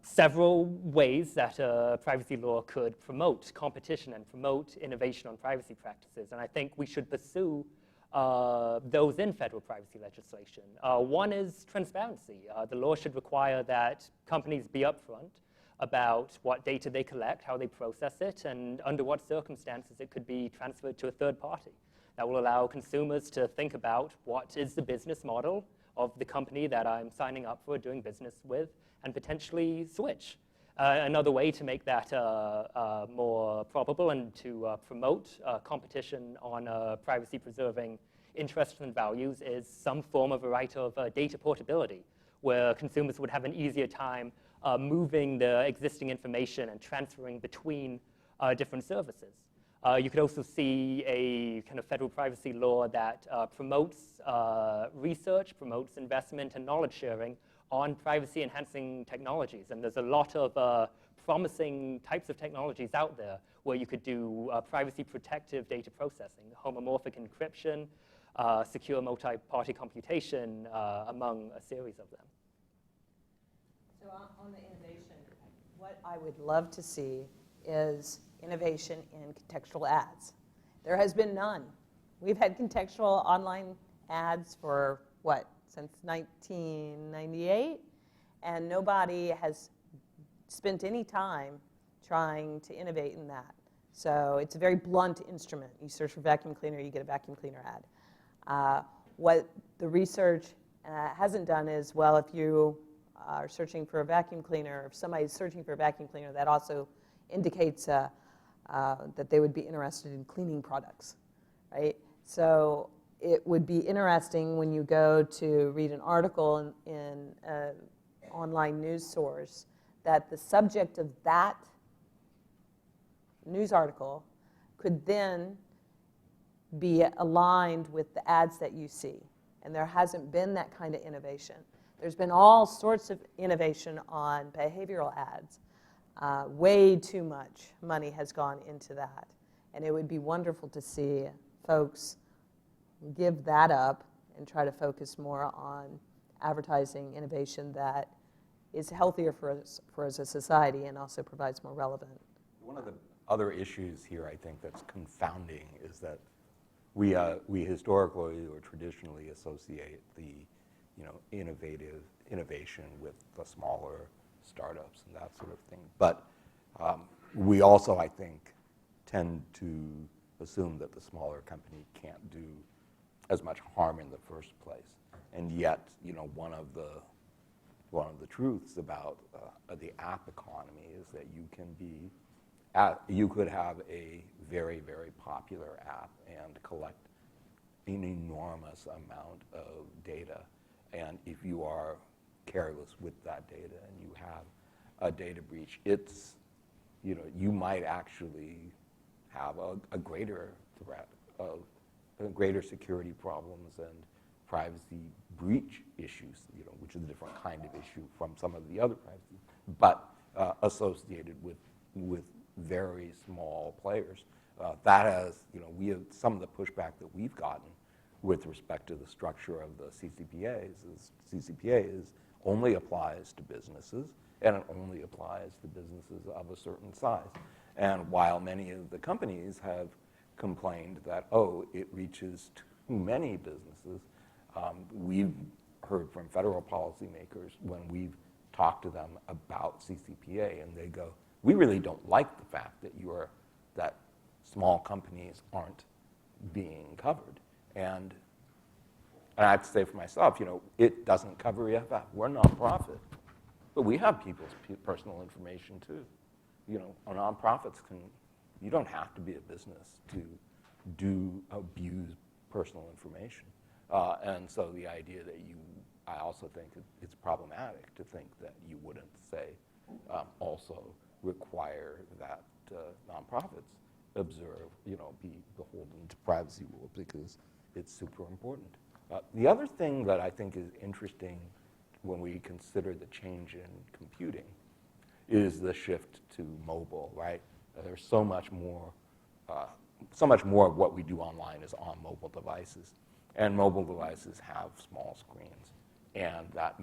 several ways that a privacy law could promote competition and promote innovation on privacy practices. And I think we should pursue those in federal privacy legislation. One is transparency. The law should require that companies be upfront about what data they collect, how they process it, and under what circumstances it could be transferred to a third party. That will allow consumers to think about what is the business model of the company that I'm signing up for doing business with, and potentially switch. Another way to make that more probable and to promote competition on privacy-preserving interests and values is some form of a right of data portability, where consumers would have an easier time moving the existing information and transferring between different services. You could also see a kind of federal privacy law that promotes research, promotes investment and knowledge sharing on privacy-enhancing technologies. And there's a lot of promising types of technologies out there where you could do privacy-protective data processing, homomorphic encryption, secure multi-party computation, among a series of them. So on the innovation, what I would love to see is innovation in contextual ads. There has been none. We've had contextual online ads for, what, since 1998? And nobody has spent any time trying to innovate in that. So it's a very blunt instrument. You search for vacuum cleaner, you get a vacuum cleaner ad. What the research hasn't done is, well, if you are searching for a vacuum cleaner, if somebody's searching for a vacuum cleaner, that also indicates that they would be interested in cleaning products, right? So it would be interesting when you go to read an article in an online news source that the subject of that news article could then be aligned with the ads that you see. And there hasn't been that kind of innovation. There's been all sorts of innovation on behavioral ads. Way too much money has gone into that. And it would be wonderful to see folks give that up and try to focus more on advertising innovation that is healthier for us as a society and also provides more relevant. One of the other issues here, I think, that's confounding is that we historically or traditionally associate the innovation with the smaller startups and that sort of thing. But we also, I think, tend to assume that the smaller company can't do as much harm in the first place. And yet, one of the truths about the app economy is that you could have a very, very popular app and collect an enormous amount of data. And if you are careless with that data and you have a data breach, you might actually have a greater threat of greater security problems and privacy breach issues, which is a different kind of issue from some of the other privacy, but associated with very small players. That has, some of the pushback that we've gotten with respect to the structure of the CCPAs only applies to businesses, and it only applies to businesses of a certain size. And while many of the companies have complained that, it reaches too many businesses, we've heard from federal policymakers when we've talked to them about CCPA, and they go, we really don't like the fact that small companies aren't being covered. And And I have to say for myself, it doesn't cover EFF. We're a nonprofit. But we have people's personal information too. Nonprofits you don't have to be a business to abuse personal information. And so the idea that I also think it's problematic to think that you wouldn't say, also require that nonprofits observe, be beholden to privacy rules because it's super important. The other thing that I think is interesting when we consider the change in computing is the shift to mobile, right? There's so much more of what we do online is on mobile devices. And mobile devices have small screens. And that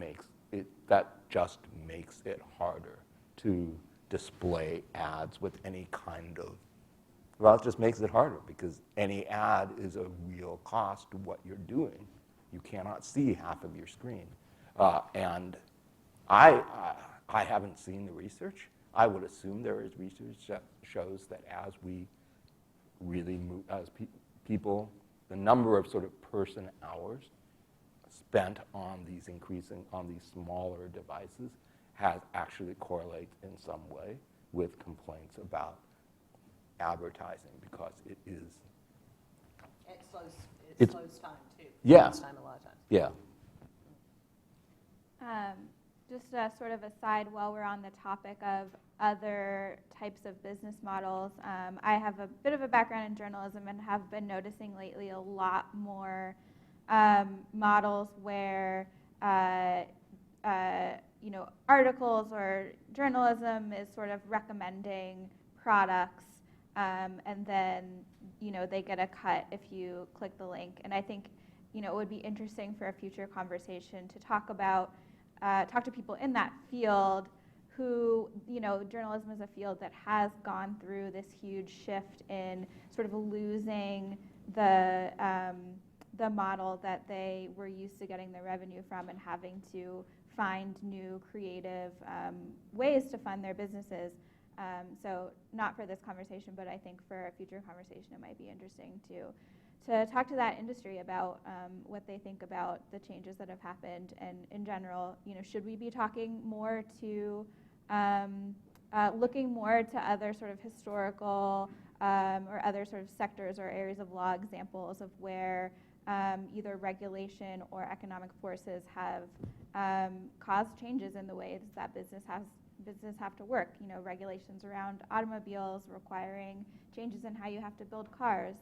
just makes it harder to display ads with any kind of, well, it just makes it harder because any ad is a real cost to what you're doing. You cannot see half of your screen. And I haven't seen the research. I would assume there is research that shows that as we really move, as people, the number of sort of person hours spent on these smaller devices has actually correlates in some way with complaints about advertising because it is. It slows time too. Yeah. It slows time a lot of times. Yeah. Just a sort of aside while we're on the topic of other types of business models, I have a bit of a background in journalism and have been noticing lately a lot more models where articles or journalism is sort of recommending products, and then they get a cut if you click the link. And I think it would be interesting for a future conversation to talk to people in that field who, journalism is a field that has gone through this huge shift in sort of losing the model that they were used to getting their revenue from and having to find new creative ways to fund their businesses. So not for this conversation, but I think for a future conversation it might be interesting to talk to that industry about what they think about the changes that have happened, and in general, should we be talking more to looking more to other sort of historical or other sort of sectors or areas of law examples of where either regulation or economic forces have caused changes in the ways that business have to work. Regulations around automobiles requiring changes in how you have to build cars.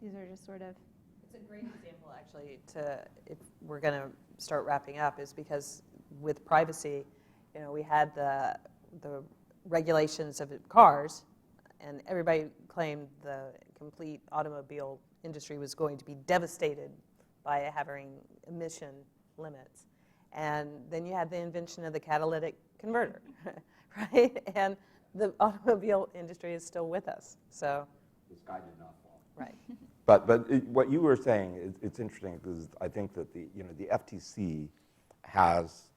These are just sort of. It's a great example, actually, if we're going to start wrapping up, is because with privacy, we had the regulations of cars, and everybody claimed the complete automobile industry was going to be devastated by having emission limits. And then you had the invention of the catalytic converter, right? And the automobile industry is still with us. So the sky did not fall. Right. But what you were saying, it's interesting because I think that the FTC has,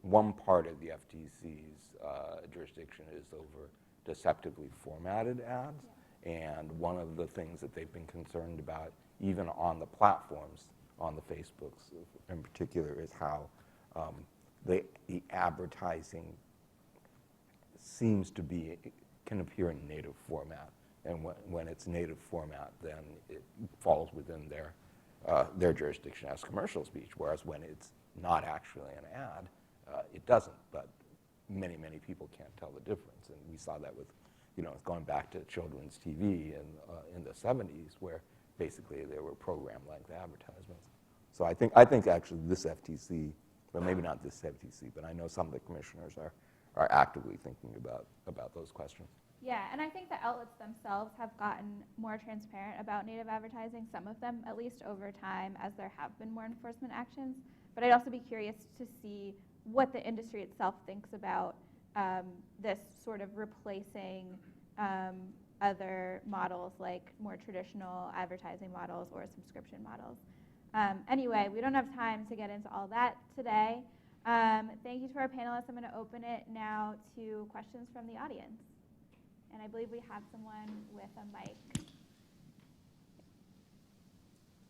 one part of the FTC's jurisdiction is over deceptively formatted ads. Yeah. And one of the things that they've been concerned about, even on the platforms, on the Facebooks in particular, is how the advertising can appear in native format. And when it's native format, then it falls within their jurisdiction as commercial speech, whereas when it's not actually an ad, it doesn't. But many, many people can't tell the difference. And we saw that with, going back to children's TV in the 70s, where basically there were program-length advertisements. So I think actually this FTC, well, maybe not this FTC, but I know some of the commissioners are actively thinking about those questions. Yeah, and I think the outlets themselves have gotten more transparent about native advertising, some of them at least over time, as there have been more enforcement actions. But I'd also be curious to see what the industry itself thinks about this sort of replacing other models like more traditional advertising models or subscription models. Anyway, we don't have time to get into all that today. Thank you to our panelists. I'm going to open it now to questions from the audience. And I believe we have someone with a mic.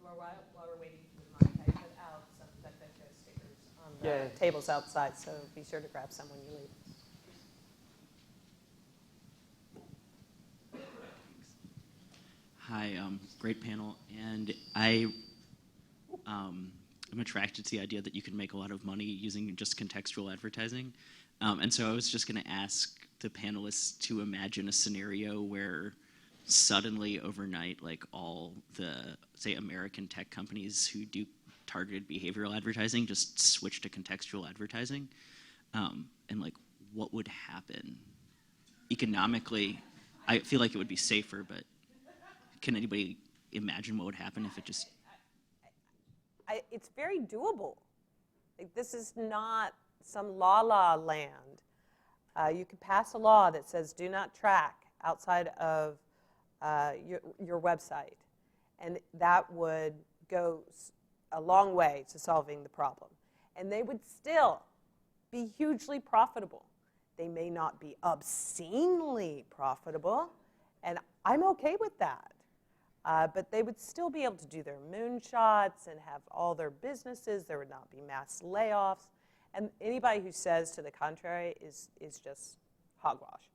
While we're waiting for the mic, I put out some DuckDuckGo stickers on the tables outside, so be sure to grab some when you leave. Hi, great panel, and I'm attracted to the idea that you can make a lot of money using just contextual advertising. And so I was just going to ask the panelists to imagine a scenario where suddenly overnight, like all the, say, American tech companies who do targeted behavioral advertising just switch to contextual advertising. And like, what would happen? Economically, I feel like it would be safer, but can anybody imagine what would happen if it just... It's very doable. Like, this is not some la-la land. You could pass a law that says do not track outside of your website, and that would go a long way to solving the problem. And they would still be hugely profitable. They may not be obscenely profitable, and I'm okay with that. But they would still be able to do their moonshots and have all their businesses. There would not be mass layoffs. And anybody who says to the contrary is just hogwash.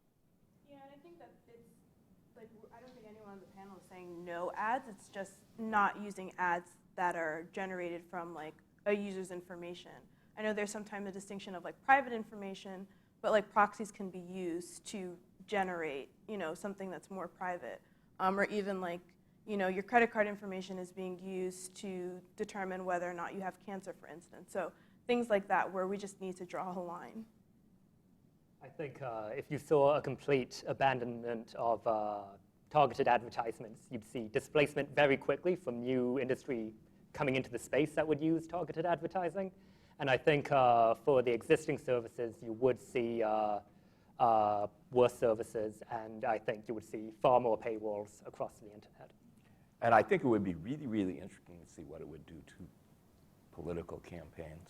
Yeah, and I think that it's, like, I don't think anyone on the panel is saying no ads. It's just not using ads that are generated from, like, a user's information. I know there's sometimes a distinction of, like, private information, but, like, proxies can be used to generate, you know, something that's more private. Or even, like, you know, your credit card information is being used to determine whether or not you have cancer, for instance. So things like that where we just need to draw a line. I think if you saw a complete abandonment of targeted advertisements, you'd see displacement very quickly from new industry coming into the space that would use targeted advertising. And I think for the existing services, you would see worse services, and I think you would see far more paywalls across the internet. And I think it would be really, really interesting to see what it would do to political campaigns.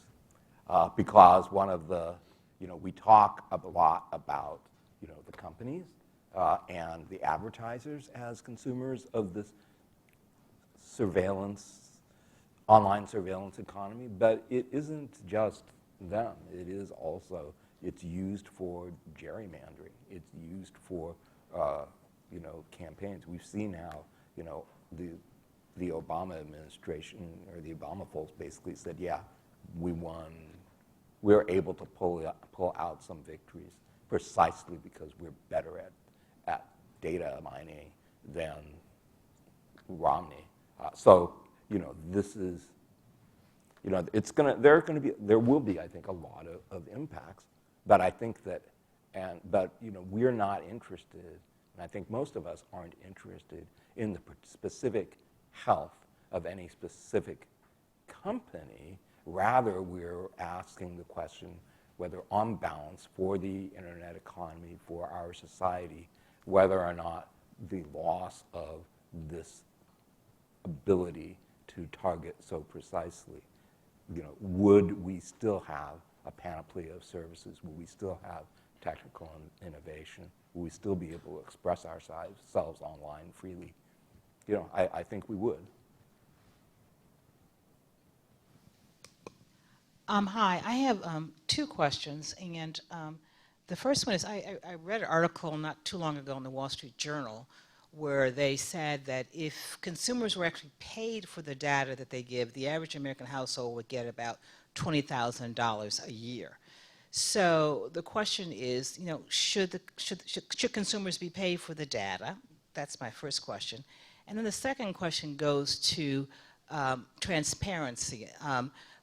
Because one of the, you know, we talk a lot about, you know, the companies and the advertisers as consumers of this surveillance, online surveillance economy, but it isn't just them. It is also, it's used for gerrymandering. It's used for, you know, campaigns. We've seen how, you know, the Obama administration or the Obama folks basically said, yeah, we won. We were able to pull out some victories precisely because we're better at data mining than Romney. So, you know, this is, you know, it's gonna, there will be, I think, a lot of impacts, but I think that, but, you know, we're not interested, and I think most of us aren't interested in the specific health of any specific company. Rather, we're asking the question whether on balance for the internet economy, for our society, whether or not the loss of this ability to target so precisely, you know, would we still have a panoply of services? Would we still have technical innovation? Will we still be able to express ourselves online freely? You know, I think we would. Hi, I have two questions, and the first one is I read an article not too long ago in the Wall Street Journal where they said that if consumers were actually paid for the data that they give, the average American household would get about $20,000 a year. So the question is, you know, should consumers be paid for the data? That's my first question. And then the second question goes to transparency.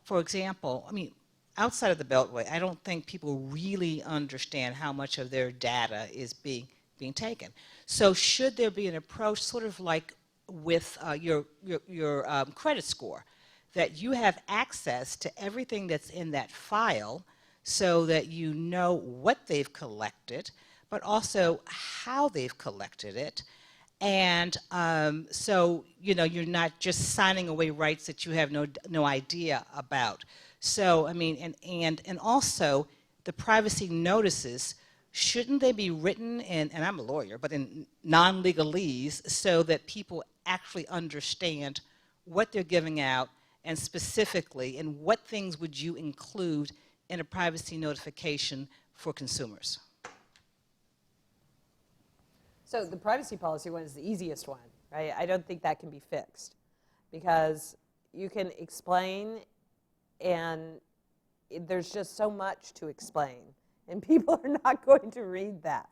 For example, I mean, outside of the Beltway, I don't think people really understand how much of their data is being taken. So should there be an approach sort of like with your credit score, that you have access to everything that's in that file so that you know what they've collected, but also how they've collected it. And so, you know, you're not just signing away rights that you have no idea about. So, I mean, and also the privacy notices, shouldn't they be written in, and I'm a lawyer, but in non-legalese so that people actually understand what they're giving out, and specifically, and what things would you include in a privacy notification for consumers? So the privacy policy one is the easiest one, right? I don't think that can be fixed because you can explain and there's just so much to explain and people are not going to read that.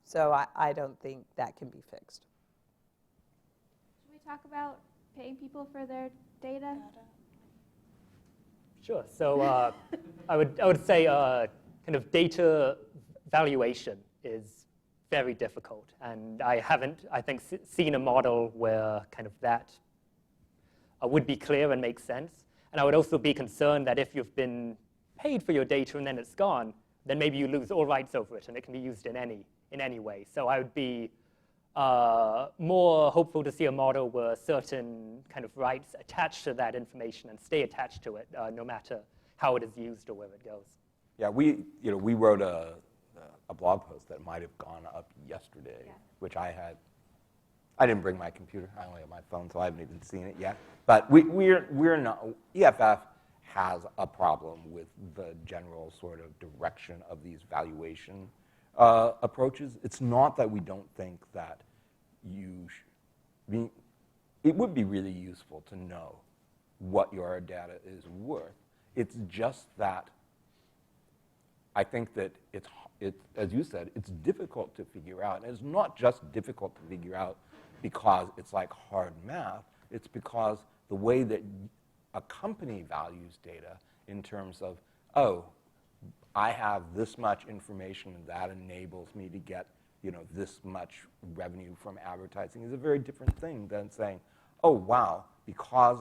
So I don't think that can be fixed. Should we talk about paying people for their data? Sure. So I would say kind of data valuation is very difficult, and I haven't, I think, seen a model where kind of that would be clear and make sense. And I would also be concerned that if you've been paid for your data and then it's gone, then maybe you lose all rights over it, and it can be used in any way. So I would be more hopeful to see a model where certain kind of rights attached to that information and stay attached to it, no matter how it is used or where it goes. Yeah, we wrote a blog post that might have gone up yesterday, which I didn't bring my computer. I only have my phone, so I haven't even seen it yet. But we're not, EFF has a problem with the general sort of direction of these valuation approaches. It's not that we don't think that it would be really useful to know what your data is worth. It's just that I think that it's, as you said, it's difficult to figure out. And it's not just difficult to figure out because it's like hard math. It's because the way that a company values data in terms of, oh, I have this much information and that enables me to get this much revenue from advertising is a very different thing than saying, oh, wow, because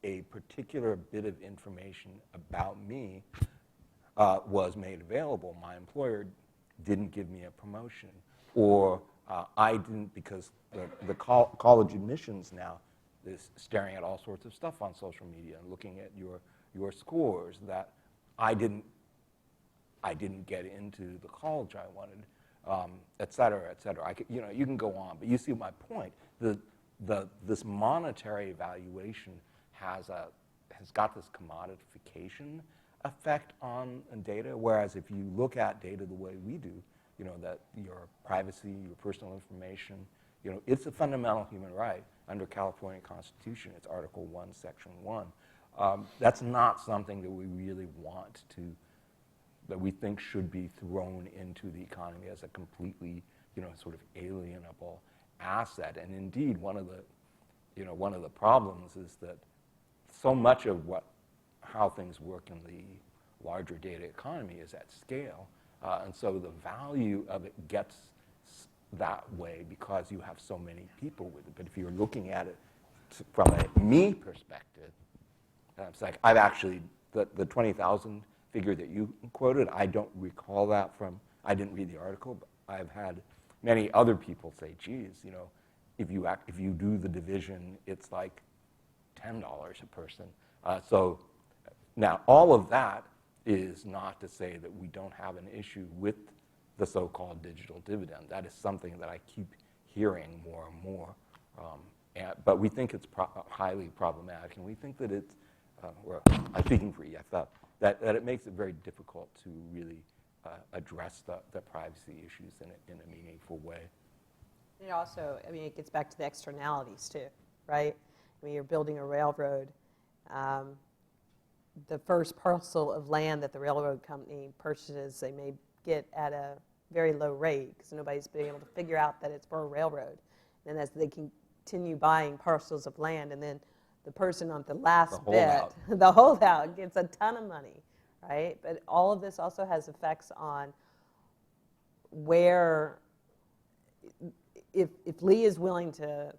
a particular bit of information about me was made available, my employer didn't give me a promotion, or I didn't, because the college admissions now is staring at all sorts of stuff on social media and looking at your scores, that I didn't get into the college I wanted, et cetera, et cetera. You can go on, but you see my point. This monetary valuation has got this commodification effect on data, whereas if you look at data the way we do, that your privacy, your personal information, it's a fundamental human right under California Constitution. It's Article 1, Section 1. That's not something that we really want that we think should be thrown into the economy as a completely, sort of alienable asset. And indeed, one of the problems is that so much of how things work in the larger data economy is at scale. And so the value of it gets that way because you have so many people with it. But if you're looking at it from a me perspective, it's like I've actually, the 20,000 figure that you quoted, I don't recall that I didn't read the article, but I've had many other people say, geez, if you do the division, it's like $10 a person. So now all of that is not to say that we don't have an issue with the so-called digital dividend. That is something that I keep hearing more and more. But we think it's highly problematic, and we think that it's, I'm speaking for EFF, that it makes it very difficult to really address the privacy issues in a meaningful way. It also, it gets back to the externalities too, right? You're building a railroad. The first parcel of land that the railroad company purchases, they may get at a very low rate because nobody's been able to figure out that it's for a railroad. And as they continue buying parcels of land, and then the person on the last bit, the holdout, gets a ton of money, right? But all of this also has effects on where, if Lee is willing to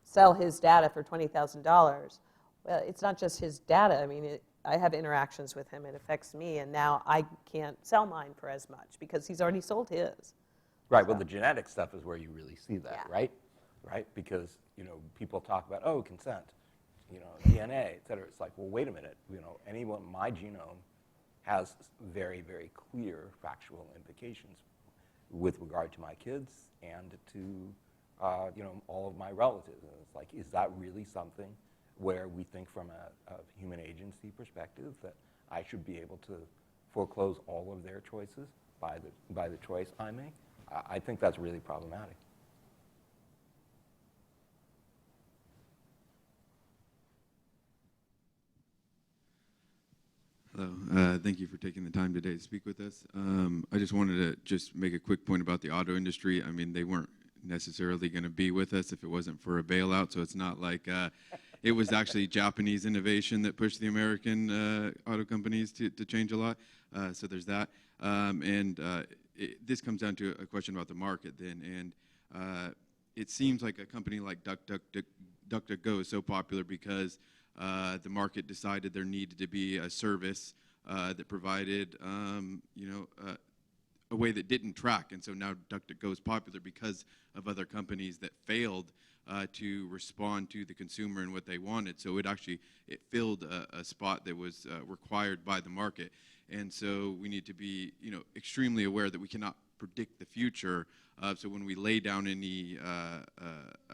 sell his data for $20,000, well, it's not just his data. I have interactions with him. It affects me, and now I can't sell mine for as much because he's already sold his. Right. So. Well, the genetic stuff is where you really see that, Yeah. right? Right. Because people talk about consent, DNA, et cetera. It's like, well, wait a minute. My genome has very, very clear factual implications with regard to my kids and to all of my relatives. And it's like, is that really something where we think from a human agency perspective that I should be able to foreclose all of their choices by the choice I make? I think that's really problematic. Hello. Thank you for taking the time today to speak with us. I just wanted to just make a quick point about the auto industry. I mean, they weren't necessarily going to be with us if it wasn't for a bailout, so it's not like it was actually Japanese innovation that pushed the American auto companies to change a lot. So there's that. This comes down to a question about the market then. And it seems like a company like DuckDuckGo is so popular because the market decided there needed to be a service that provided, a way that didn't track. And so now DuckDuckGo is popular because of other companies that failed to respond to the consumer and what they wanted. So it filled a spot that was required by the market. And so we need to be, extremely aware that we cannot predict the future. So when we lay down any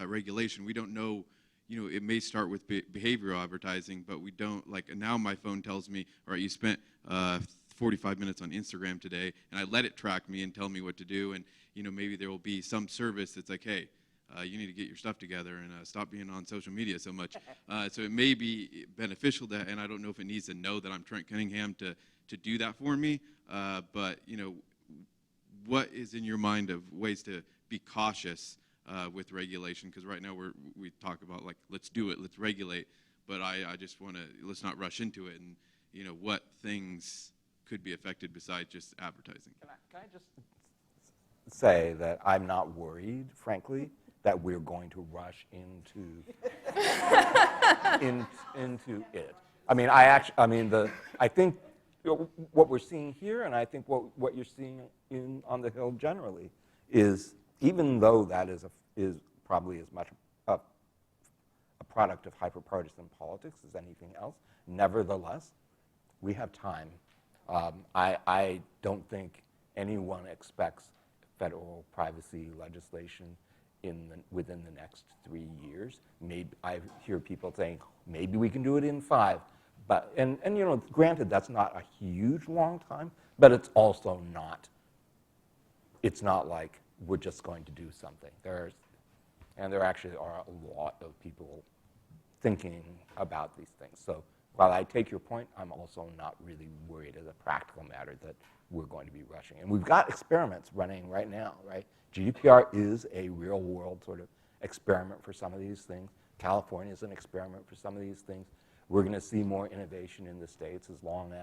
regulation, we don't know. It may start with behavioral advertising, but we don't, now my phone tells me, all right, you spent 45 minutes on Instagram today, and I let it track me and tell me what to do, and, maybe there will be some service that's like, hey, you need to get your stuff together and stop being on social media so much. So it may be beneficial to, and I don't know if it needs to know that I'm Trent Cunningham to do that for me, but, what is in your mind of ways to be cautious with regulation? Because right now we talk about let's do it, let's regulate, but I just want to, let's not rush into it, and what things could be affected besides just advertising. Can I just say that I'm not worried, frankly, that we're going to rush into into it. I think what we're seeing here, and I think what you're seeing on the Hill generally, is even though that is probably as much a product of hyperpartisan politics as anything else, nevertheless, we have time. I don't think anyone expects federal privacy legislation within the next 3 years. Maybe I hear people saying maybe we can do it in 5, but and granted that's not a huge long time, but it's also not. It's not like we're just going to do something. There actually are a lot of people thinking about these things. So while I take your point, I'm also not really worried as a practical matter that we're going to be rushing. And we've got experiments running right now, right? GDPR is a real world sort of experiment for some of these things. California is an experiment for some of these things. We're going to see more innovation in the states as long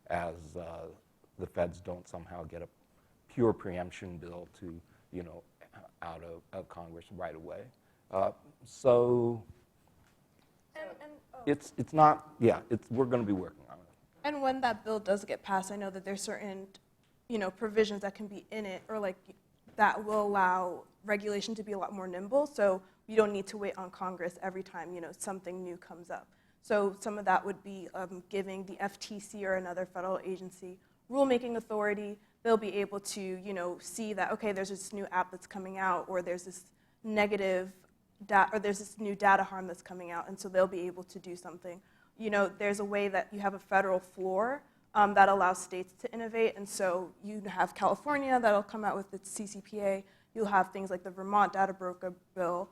as the feds don't somehow get a pure preemption bill to, out of Congress right away. It's not, we're going to be working on it. And when that bill does get passed, I know that there's certain, provisions that can be in it, or that will allow regulation to be a lot more nimble. So you don't need to wait on Congress every time, something new comes up. So some of that would be giving the FTC or another federal agency rulemaking authority. They'll be able to, see that, okay, there's this new app that's coming out, or there's this negative or there's this new data harm that's coming out, and so they'll be able to do something. There's a way that you have a federal floor that allows states to innovate, and so you have California that'll come out with its CCPA. You'll have things like the Vermont Data Broker Bill,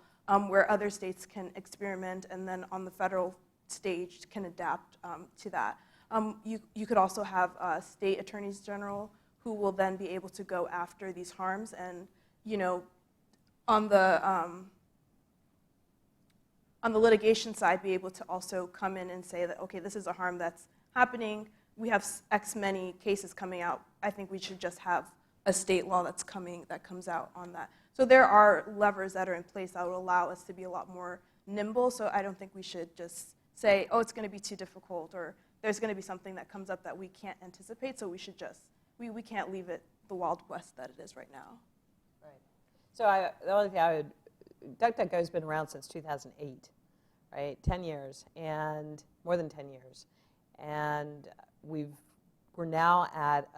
where other states can experiment, and then on the federal stage can adapt to that. You could also have state attorneys general who will then be able to go after these harms, and on the litigation side, be able to also come in and say that, okay, this is a harm that's happening. We have X many cases coming out. I think we should just have a state law that comes out on that. So there are levers that are in place that will allow us to be a lot more nimble. So I don't think we should just say, oh, it's going to be too difficult, or there's going to be something that comes up that we can't anticipate. So we should just, we can't leave it the Wild West that it is right now. Right. So the only thing I would, DuckDuckGo's been around since 2008, right? 10 years, and more than 10 years. And we're now at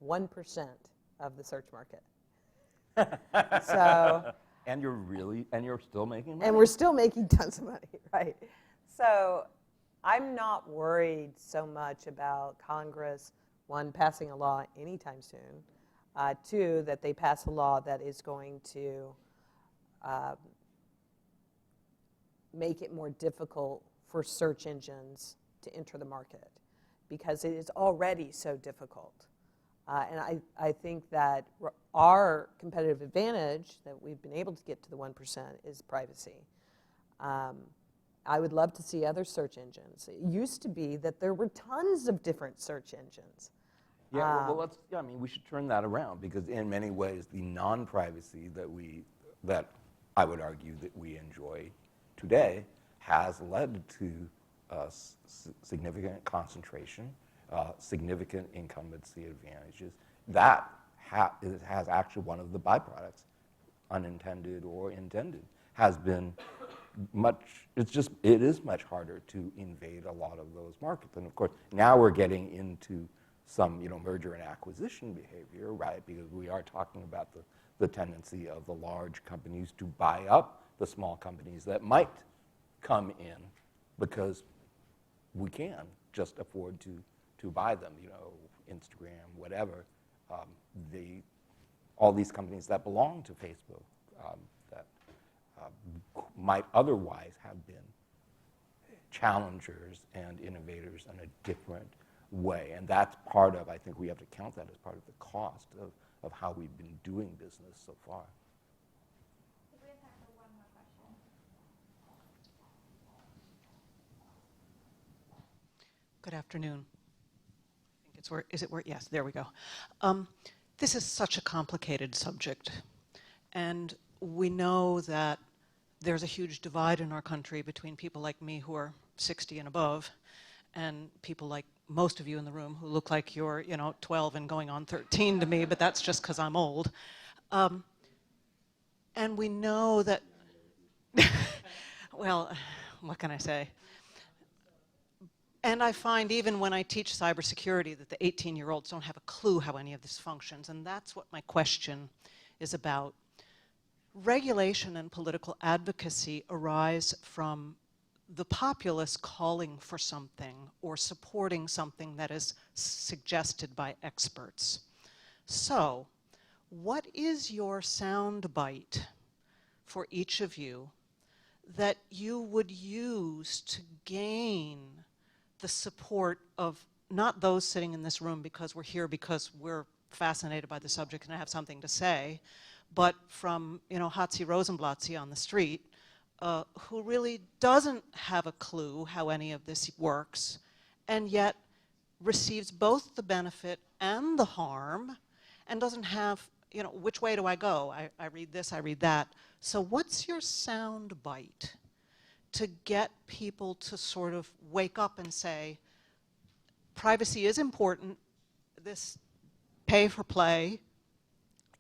1% of the search market. So And you're still making money. And we're still making tons of money, right? So I'm not worried so much about Congress, one, passing a law anytime soon, two, that they pass a law that is going to make it more difficult for search engines to enter the market, because it is already so difficult. And I think that our competitive advantage that we've been able to get to the 1% is privacy. I would love to see other search engines. It used to be that there were tons of different search engines. Yeah, well, I mean, we should turn that around, because in many ways, the non-privacy that I would argue that we enjoy today has led to significant concentration, significant incumbency advantages. That has actually one of the byproducts, unintended or intended, has been it is much harder to invade a lot of those markets. And of course, now we're getting into some merger and acquisition behavior, right? Because we are talking about the tendency of the large companies to buy up the small companies that might come in because we can just afford to buy them, Instagram, whatever. All these companies that belong to Facebook that might otherwise have been challengers and innovators in a different way. And that's part of, I think we have to count that as part of the cost of how we've been doing business so far. We have time for one more question. Good afternoon. I think it's where, is it where? Yes, there we go. This is such a complicated subject. And we know that there's a huge divide in our country between people like me who are 60 and above and people like most of you in the room who look like you're 12 and going on 13 to me, but that's just because I'm old. And we know that, well, what can I say? And I find even when I teach cybersecurity that the 18-year-olds don't have a clue how any of this functions, and that's what my question is about. Regulation and political advocacy arise from the populace calling for something or supporting something that is suggested by experts. So, what is your sound bite for each of you that you would use to gain the support of not those sitting in this room because we're here because we're fascinated by the subject and have something to say, but from Hatzi Rosenblatzi on the street, who really doesn't have a clue how any of this works, and yet receives both the benefit and the harm, and doesn't have, which way do I go? I read this, I read that. So what's your sound bite to get people to sort of wake up and say, privacy is important, this pay for play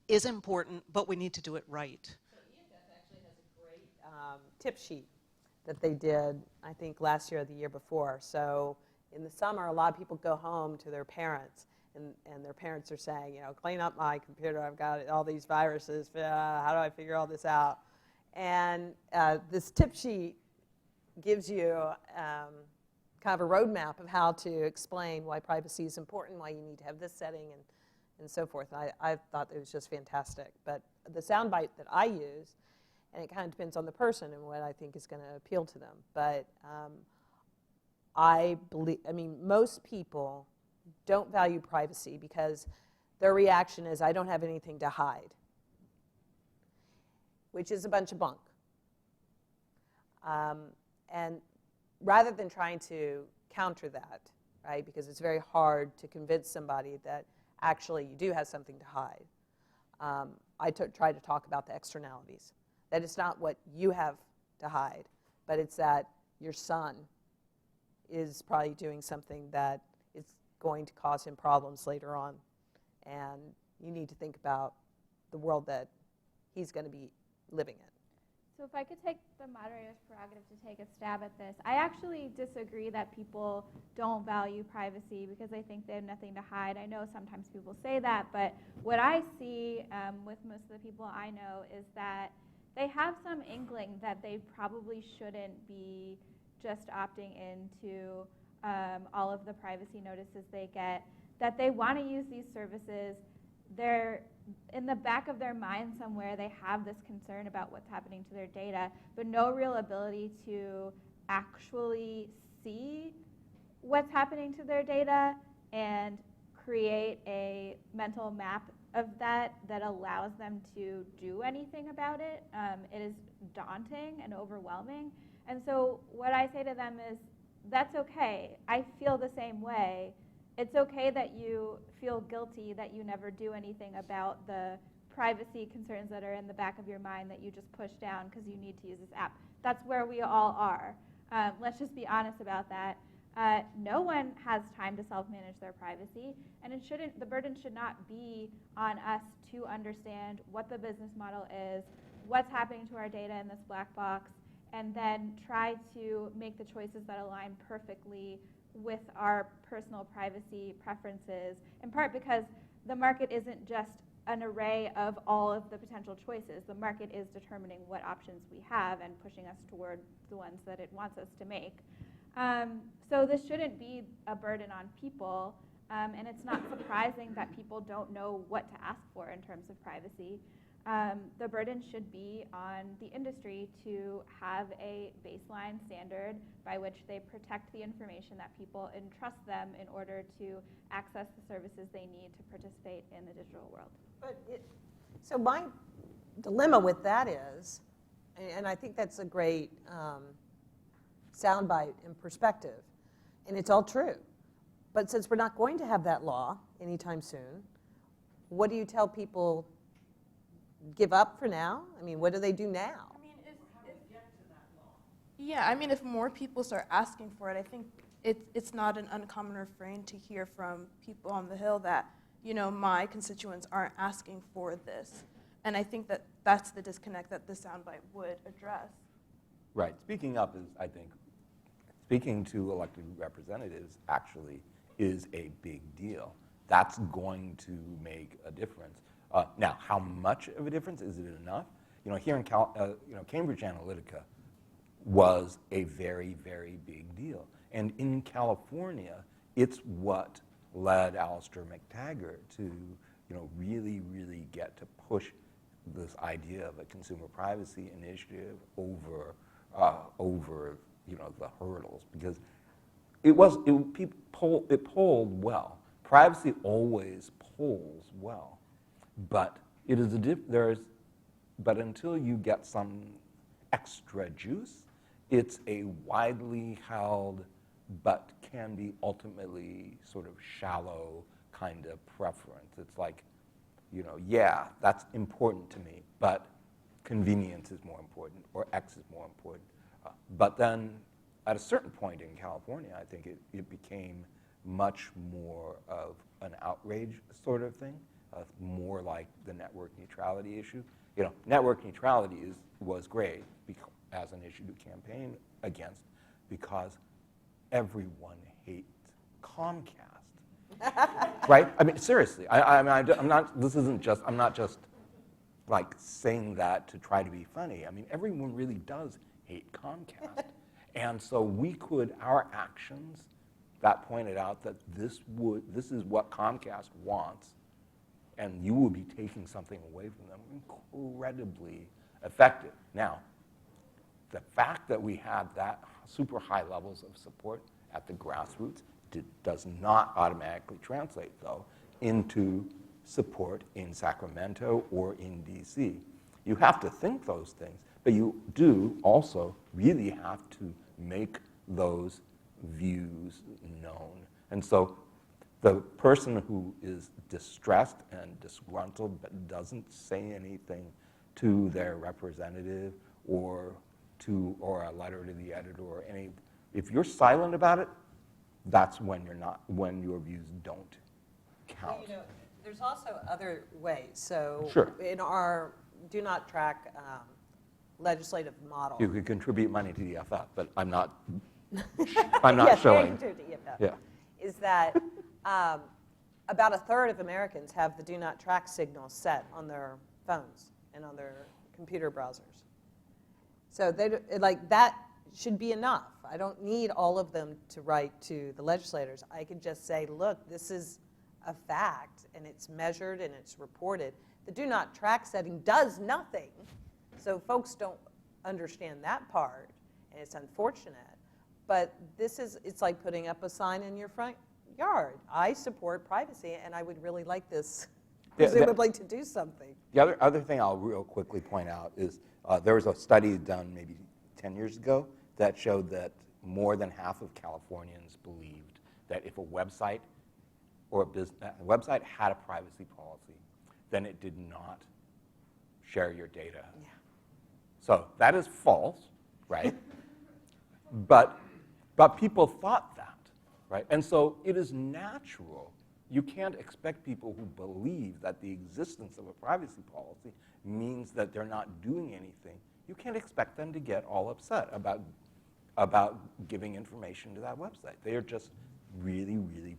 is important, but we need to do it right? So EFF actually has a great tip sheet that they did, I think, last year or the year before. So in the summer, a lot of people go home to their parents, and their parents are saying, clean up my computer, I've got all these viruses, how do I figure all this out? And this tip sheet gives you kind of a roadmap of how to explain why privacy is important, why you need to have this setting, and so forth. I thought it was just fantastic. But the soundbite that I use, and it kind of depends on the person and what I think is going to appeal to them. But most people don't value privacy because their reaction is, I don't have anything to hide, which is a bunch of bunk. And rather than trying to counter that, right, because it's very hard to convince somebody that actually you do have something to hide, I try to talk about the externalities. That it's not what you have to hide, but it's that your son is probably doing something that is going to cause him problems later on. And you need to think about the world that he's going to be living in. So if I could take the moderator's prerogative to take a stab at this, I actually disagree that people don't value privacy because they think they have nothing to hide. I know sometimes people say that, but what I see with most of the people I know is that they have some inkling that they probably shouldn't be just opting into all of the privacy notices they get, that they want to use these services. They're in the back of their mind somewhere, they have this concern about what's happening to their data, but no real ability to actually see what's happening to their data and create a mental map of that allows them to do anything about it. It is daunting and overwhelming. And so what I say to them is, that's okay. I feel the same way. It's okay that you feel guilty that you never do anything about the privacy concerns that are in the back of your mind that you just push down because you need to use this app. That's where we all are. Let's just be honest about that. No one has time to self-manage their privacy, and the burden should not be on us to understand what the business model is, what's happening to our data in this black box, and then try to make the choices that align perfectly with our personal privacy preferences, in part because the market isn't just an array of all of the potential choices. The market is determining what options we have and pushing us toward the ones that it wants us to make. So this shouldn't be a burden on people, and it's not surprising that people don't know what to ask for in terms of privacy. The burden should be on the industry to have a baseline standard by which they protect the information that people entrust them in order to access the services they need to participate in the digital world. So my dilemma with that is, and I think that's a great soundbite and perspective, and it's all true. But since we're not going to have that law anytime soon, what do you tell people? Give up for now? I mean, what do they do now? I mean, yeah, I mean, if more people start asking for it, I think it's not an uncommon refrain to hear from people on the Hill that, you know, my constituents aren't asking for this. And I think that that's the disconnect that the soundbite would address. Right. Speaking up is, I think, speaking to elected representatives actually is a big deal. That's going to make a difference. Now, how much of a difference? Is it enough? You know, here in Cambridge Analytica was a very, very big deal. And in California, it's what led Alistair McTaggart to, you know, really, really get to push this idea of a consumer privacy initiative over, you know, the hurdles, because it polled well. Privacy always polls well. But it is but until you get some extra juice, it's a widely held but can be ultimately sort of shallow kind of preference. It's like, you know, yeah, that's important to me, but convenience is more important, or X is more important. But then at a certain point in California, I think it became much more of an outrage sort of thing. More like the network neutrality issue. You know, network neutrality was great as an issue to campaign against because everyone hates Comcast, right? I mean, seriously. I'm not just like saying that to try to be funny. I mean, everyone really does hate Comcast, and so our actions that pointed out that this is what Comcast wants, and you will be taking something away from them, incredibly effective. Now, the fact that we had that super high levels of support at the grassroots does not automatically translate, though, into support in Sacramento or in DC. You have to think those things, but you do also really have to make those views known. And so the person who is distressed and disgruntled but doesn't say anything to their representative or a letter to the editor or if you're silent about it, that's when your views don't count. Well, you know, there's also other ways. So sure. In our do not track legislative model. You could contribute money to the EFF, but I'm not yes, showing. To the EFF. Yeah. Is that about a third of Americans have the do not track signal set on their phones and on their computer browsers. So like that should be enough. I don't need all of them to write to the legislators. I could just say, look, this is a fact, and it's measured and it's reported. The do not track setting does nothing. So folks don't understand that part, and it's unfortunate. But it's like putting up a sign in your front yard. I support privacy, and I would really like this, presumably, to do something. The other thing I'll real quickly point out is there was a study done maybe 10 years ago that showed that more than half of Californians believed that if a website or a website had a privacy policy, then it did not share your data. Yeah. So that is false, right? but people thought that, right? And so it is natural. You can't expect people who believe that the existence of a privacy policy means that they're not doing anything. You can't expect them to get all upset about giving information to that website. They are just really, really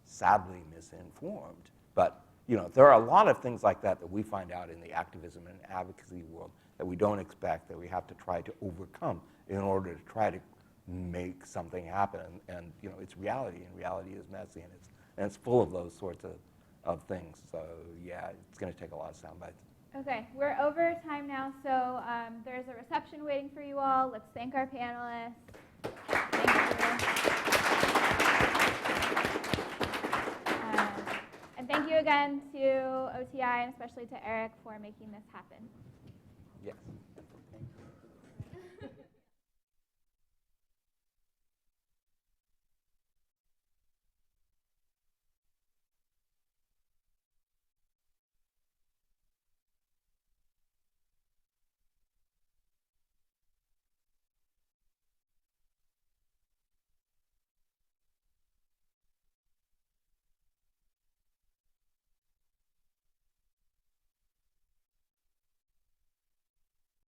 sadly misinformed. But there are a lot of things like that we find out in the activism and advocacy world that we don't expect, that we have to try to overcome in order to try to make something happen. And it's reality, and reality is messy, and it's full of those sorts of things. So yeah, it's going to take a lot of sound bites. Okay, we're over time now, so there's a reception waiting for you all. Let's thank our panelists. And thank you again to OTI, and especially to Eric, for making this happen. Yes. Thank you.